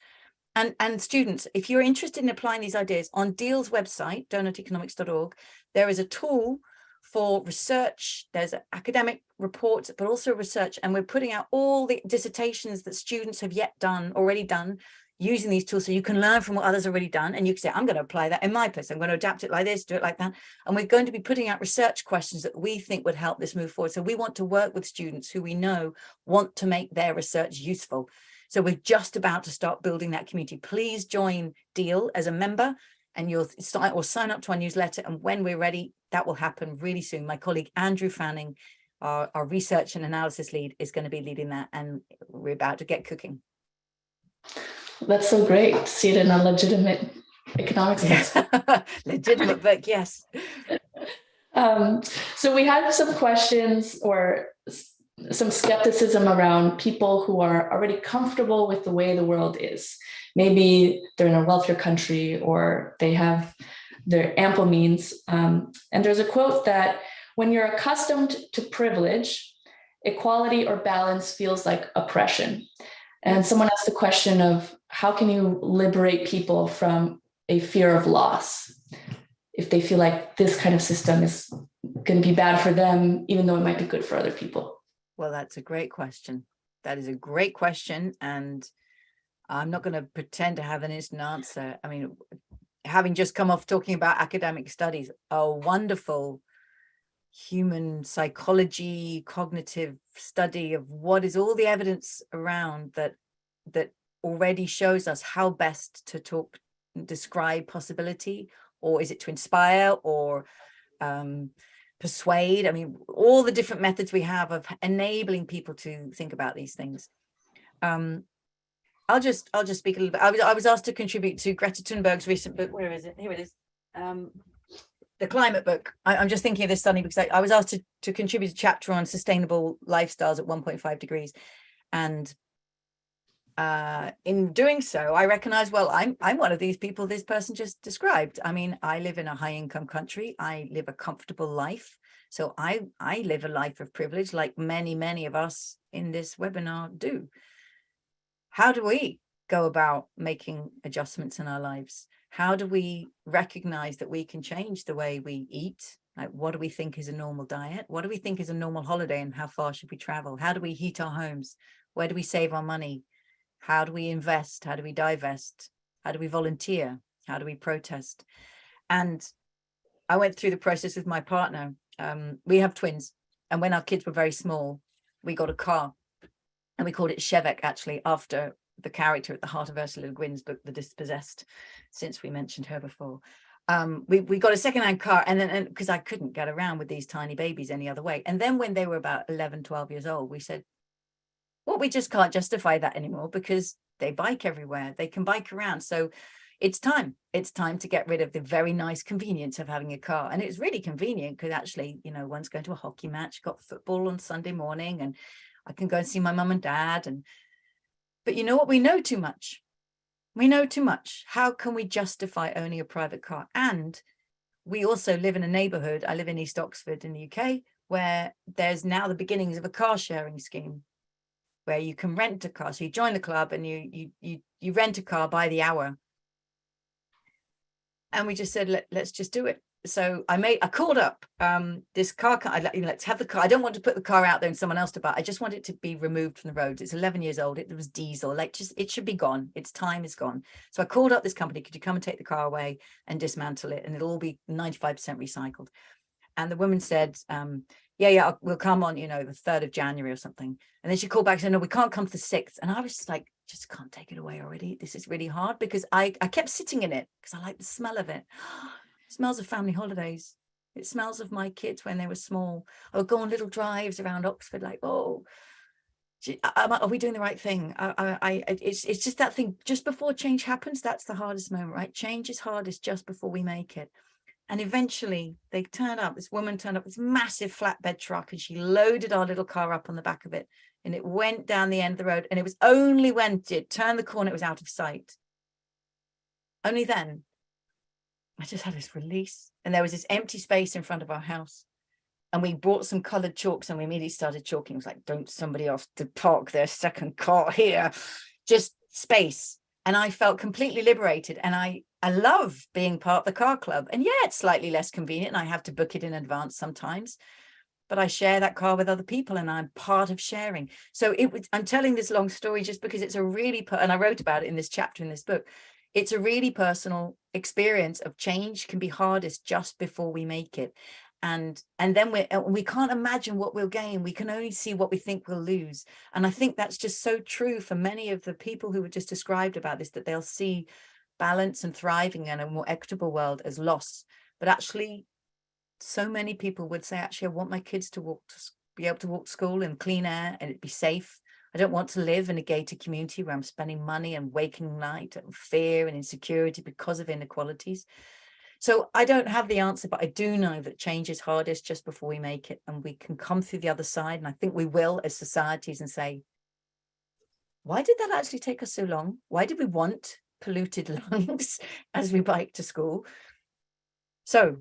And students, if you're interested in applying these ideas, on Deal's website, donuteconomics.org, there is a tool for research. There's academic reports, but also research. And we're putting out all the dissertations that students have already done, using these tools. So you can learn from what others have already done. And you can say, I'm going to apply that in my place. I'm going to adapt it like this, do it like that. And we're going to be putting out research questions that we think would help this move forward. So we want to work with students who we know want to make their research useful. So we're just about to start building that community. Please join Deal as a member, and you'll sign up to our newsletter. And when we're ready, that will happen really soon. My colleague Andrew Fanning, our research and analysis lead, is going to be leading that, and we're about to get cooking. That's so great to see it in a legitimate economics textbook. Legitimate book, yes. So we had some questions or some skepticism around people who are already comfortable with the way the world is. Maybe they're in a wealthier country or they have their ample means. And there's a quote that when you're accustomed to privilege, equality or balance feels like oppression. And someone asked the question of how can you liberate people from a fear of loss if they feel like this kind of system is going to be bad for them, even though it might be good for other people? Well, that's a great question. That is a great question. And I'm not going to pretend to have an instant answer. I mean, having just come off talking about academic studies, a wonderful human psychology, cognitive study of what is all the evidence around that already shows us how best to describe possibility, or is it to inspire or persuade? I mean, all the different methods we have of enabling people to think about these things. I'll just speak a little bit. I was asked to contribute to Greta Thunberg's recent book. Where is it? Here it is. The climate book. I'm just thinking of this suddenly because I was asked to contribute a chapter on sustainable lifestyles at 1.5 degrees. And in doing so, I recognize, well, I'm one of these people this person just described. I mean, I live in a high income country. I live a comfortable life. So I live a life of privilege like many, many of us in this webinar do. How do we go about making adjustments in our lives? How do we recognize that we can change the way we eat, Like, what do we think is a normal diet? What do we think is a normal holiday, and how far should we travel? How do we heat our homes? Where do we save our money? How do we invest? How do we divest? How do we volunteer? How do we protest? And I went through the process with my partner. We have twins. And when our kids were very small, we got a car. And we called it Shevek, actually, after the character at the heart of Ursula Le Guin's book, The Dispossessed, since we mentioned her before. We got a secondhand car, and then because I couldn't get around with these tiny babies any other way. And then when they were about 11, 12 years old, we said, well, we just can't justify that anymore, because they bike everywhere. They can bike around. So it's time to get rid of the very nice convenience of having a car. And it's really convenient, because actually, you know, one's going to a hockey match, got football on Sunday morning, and I can go and see my mum and dad. But you know what? We know too much. We know too much. How can we justify owning a private car? And we also live in a neighborhood. I live in East Oxford in the UK, where there's now the beginnings of a car sharing scheme, where you can rent a car. So you join the club and you rent a car by the hour. And we just said, let's just do it. So I called up this car. Let's have the car. I don't want to put the car out there and someone else to buy. I just want it to be removed from the roads. It's 11 years old. It was diesel. It should be gone. Its time is gone. So I called up this company. Could you come and take the car away and dismantle it? And it'll all be 95% recycled. And the woman said, yeah, we'll come on, the 3rd of January or something. And then she called back and said, no, we can't come to the 6th. And I was just like, just can't take it away already. This is really hard, because I kept sitting in it because I like the smell of it. It smells of family holidays. It smells of my kids when they were small. I would go on little drives around Oxford, like, oh, are we doing the right thing? It's just that thing just before change happens. That's the hardest moment, right? Change is hardest just before we make it. And eventually they turned up, this woman turned up, this massive flatbed truck, and she loaded our little car up on the back of it. And it went down the end of the road. And it was only when it turned the corner, it was out of sight. Only then, I just had this release. And there was this empty space in front of our house. And we brought some colored chalks, and we immediately started chalking. It was like, don't somebody else to park their second car here. Just space. And I felt completely liberated. And I love being part of the car club. And yeah, it's slightly less convenient, and I have to book it in advance sometimes. But I share that car with other people, and I'm part of sharing. So I'm telling this long story just because it's a really, and I wrote about it in this chapter in this book. It's a really personal experience of change can be hardest just before we make it. And then we can't imagine what we'll gain. We can only see what we think we'll lose. And I think that's just so true for many of the people who were just described about this, that they'll see balance and thriving in a more equitable world as loss. But actually, so many people would say, actually, I want my kids to be able to walk to school in clean air and it'd be safe. I don't want to live in a gated community where I'm spending money and waking night and fear and insecurity because of inequalities. So I don't have the answer, but I do know that change is hardest just before we make it, and we can come through the other side. And I think we will as societies, and say, why did that actually take us so long? Why did we want polluted lungs as we bike to school? So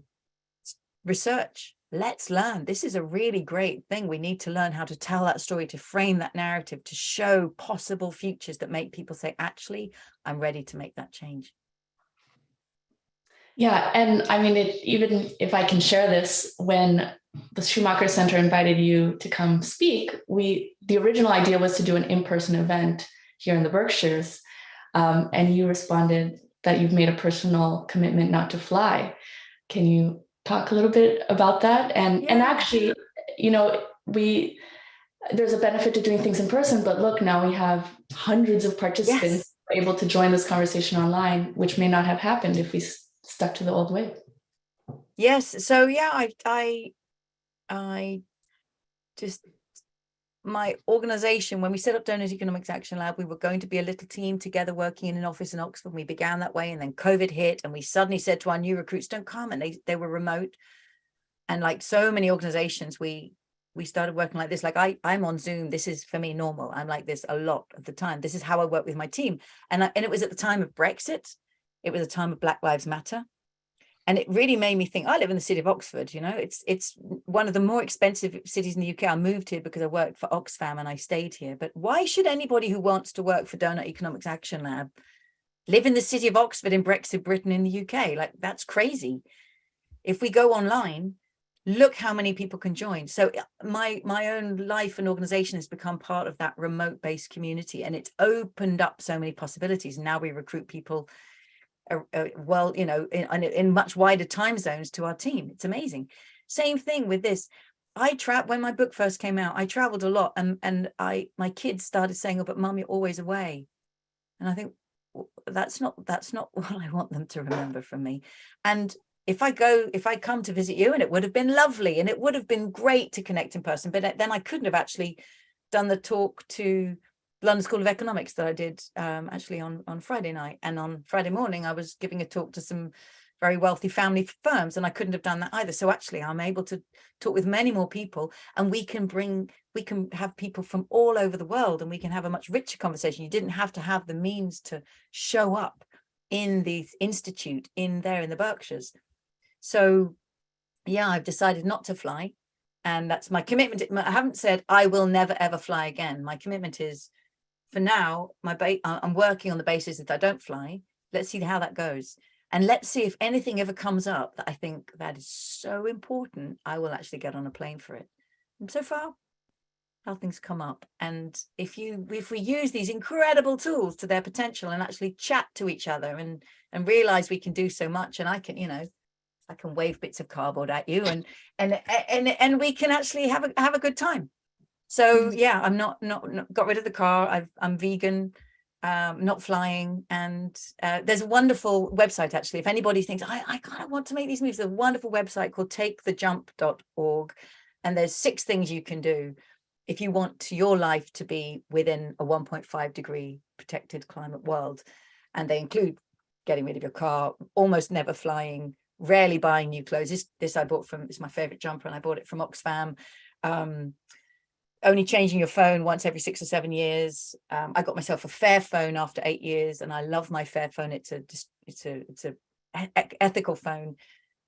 research, let's learn. This is a really great thing. We need to learn how to tell that story, to frame that narrative, to show possible futures that make people say, actually, I'm ready to make that change. Yeah, and I mean, even if I can share this, when the Schumacher Center invited you to come speak, the original idea was to do an in-person event here in the Berkshires, and you responded that you've made a personal commitment not to fly. Can you talk a little bit about that? And actually, there's a benefit to doing things in person, but look, now we have hundreds of participants able to join this conversation online, which may not have happened if we stuck to the old way. Yes. So yeah, I just, my organization, when we set up Donut Economics Action Lab, we were going to be a little team together working in an office in Oxford. We began that way, and then COVID hit, and we suddenly said to our new recruits, don't come. And they were remote. And like so many organizations, we started working like this. Like I'm on Zoom. This is for me normal. I'm like this a lot of the time. This is how I work with my team. And it was at the time of Brexit. It was a time of Black Lives Matter. And it really made me think, I live in the city of Oxford, it's one of the more expensive cities in the UK. I moved here because I worked for Oxfam and I stayed here. But why should anybody who wants to work for Donut Economics Action Lab live in the city of Oxford in Brexit Britain in the UK? Like, that's crazy. If we go online, look how many people can join. So my own life and organization has become part of that remote-based community, and it's opened up so many possibilities. Now we recruit people well, you know, in much wider time zones to our team. It's amazing. Same thing with this. When my book first came out, I traveled a lot, and my kids started saying, "Oh, but Mum, you're always away." And I think, well, that's not what I want them to remember from me. And if I come to visit you, and it would have been lovely, and it would have been great to connect in person, but then I couldn't have actually done the talk to London School of Economics that I did actually on Friday night. And on Friday morning, I was giving a talk to some very wealthy family firms, and I couldn't have done that either. So actually, I'm able to talk with many more people, and we can have people from all over the world, and we can have a much richer conversation. You didn't have to have the means to show up in the institute in the Berkshires. So yeah, I've decided not to fly, and that's my commitment. I haven't said I will never ever fly again. My commitment is, for now, I'm working on the basis that I don't fly. Let's see how that goes. And let's see if anything ever comes up that I think that is so important, I will actually get on a plane for it. And so far, nothing's come up. And if we use these incredible tools to their potential and actually chat to each other and realize we can do so much, and I can wave bits of cardboard at you, and we can actually have a good time. So yeah, I'm not got rid of the car. I'm vegan, not flying, and there's a wonderful website actually. If anybody thinks I kind of want to make these moves, there's a wonderful website called takethejump.org, and there's 6 things you can do if you want your life to be within a 1.5 degree protected climate world, and they include getting rid of your car, almost never flying, rarely buying new clothes. This I bought from, it's my favorite jumper, and I bought it from Oxfam. Only changing your phone once every 6 or 7 years. I got myself a Fairphone after 8 years, and I love my Fairphone. It's a ethical phone.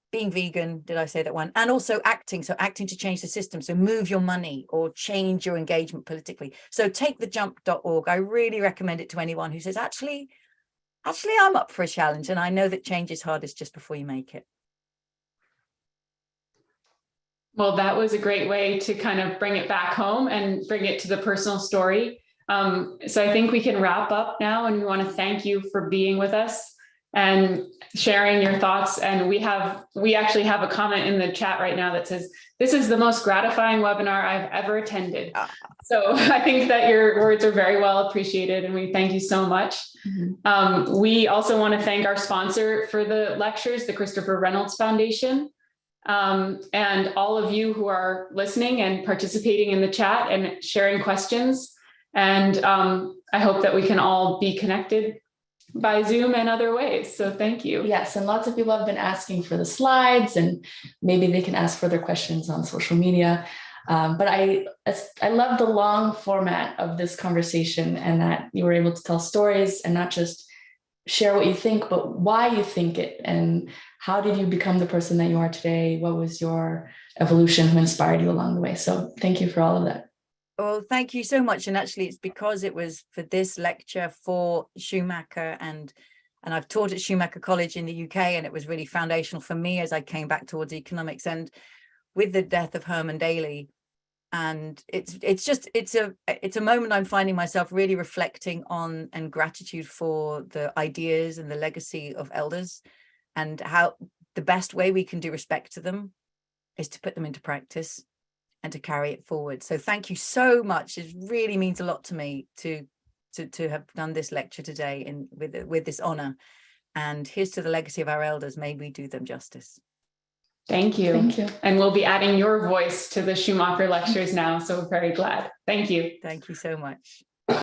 Being vegan, did I say that one? And also acting. So acting to change the system. So move your money or change your engagement politically. So takethejump.org. I really recommend it to anyone who says, actually, I'm up for a challenge, and I know that change is hardest just before you make it. Well, that was a great way to kind of bring it back home and bring it to the personal story. So I think we can wrap up now, and we want to thank you for being with us and sharing your thoughts. And we actually have a comment in the chat right now that says, "This is the most gratifying webinar I've ever attended." So I think that your words are very well appreciated, and we thank you so much. We also want to thank our sponsor for the lectures, the Christopher Reynolds Foundation. And all of you who are listening and participating in the chat and sharing questions. And I hope that we can all be connected by Zoom and other ways. So thank you. Yes, and lots of people have been asking for the slides, and maybe they can ask further questions on social media. But I love the long format of this conversation, and that you were able to tell stories and not just share what you think, but why you think it, and how did you become the person that you are today? What was your evolution? Who inspired you along the way? So thank you for all of that. Well, thank you so much. And actually, it's because it was for this lecture for Schumacher, and I've taught at Schumacher College in the UK, and it was really foundational for me as I came back towards economics. And with the death of Herman Daly, and it's a moment I'm finding myself really reflecting on, and gratitude for the ideas and the legacy of elders, and how the best way we can do respect to them is to put them into practice and to carry it forward. So thank you so much. It really means a lot to me to have done this lecture today and with this honor. And here's to the legacy of our elders. May we do them justice. Thank you. Thank you. And we'll be adding your voice to the Schumacher lectures now. So we're very glad. Thank you. Thank you so much.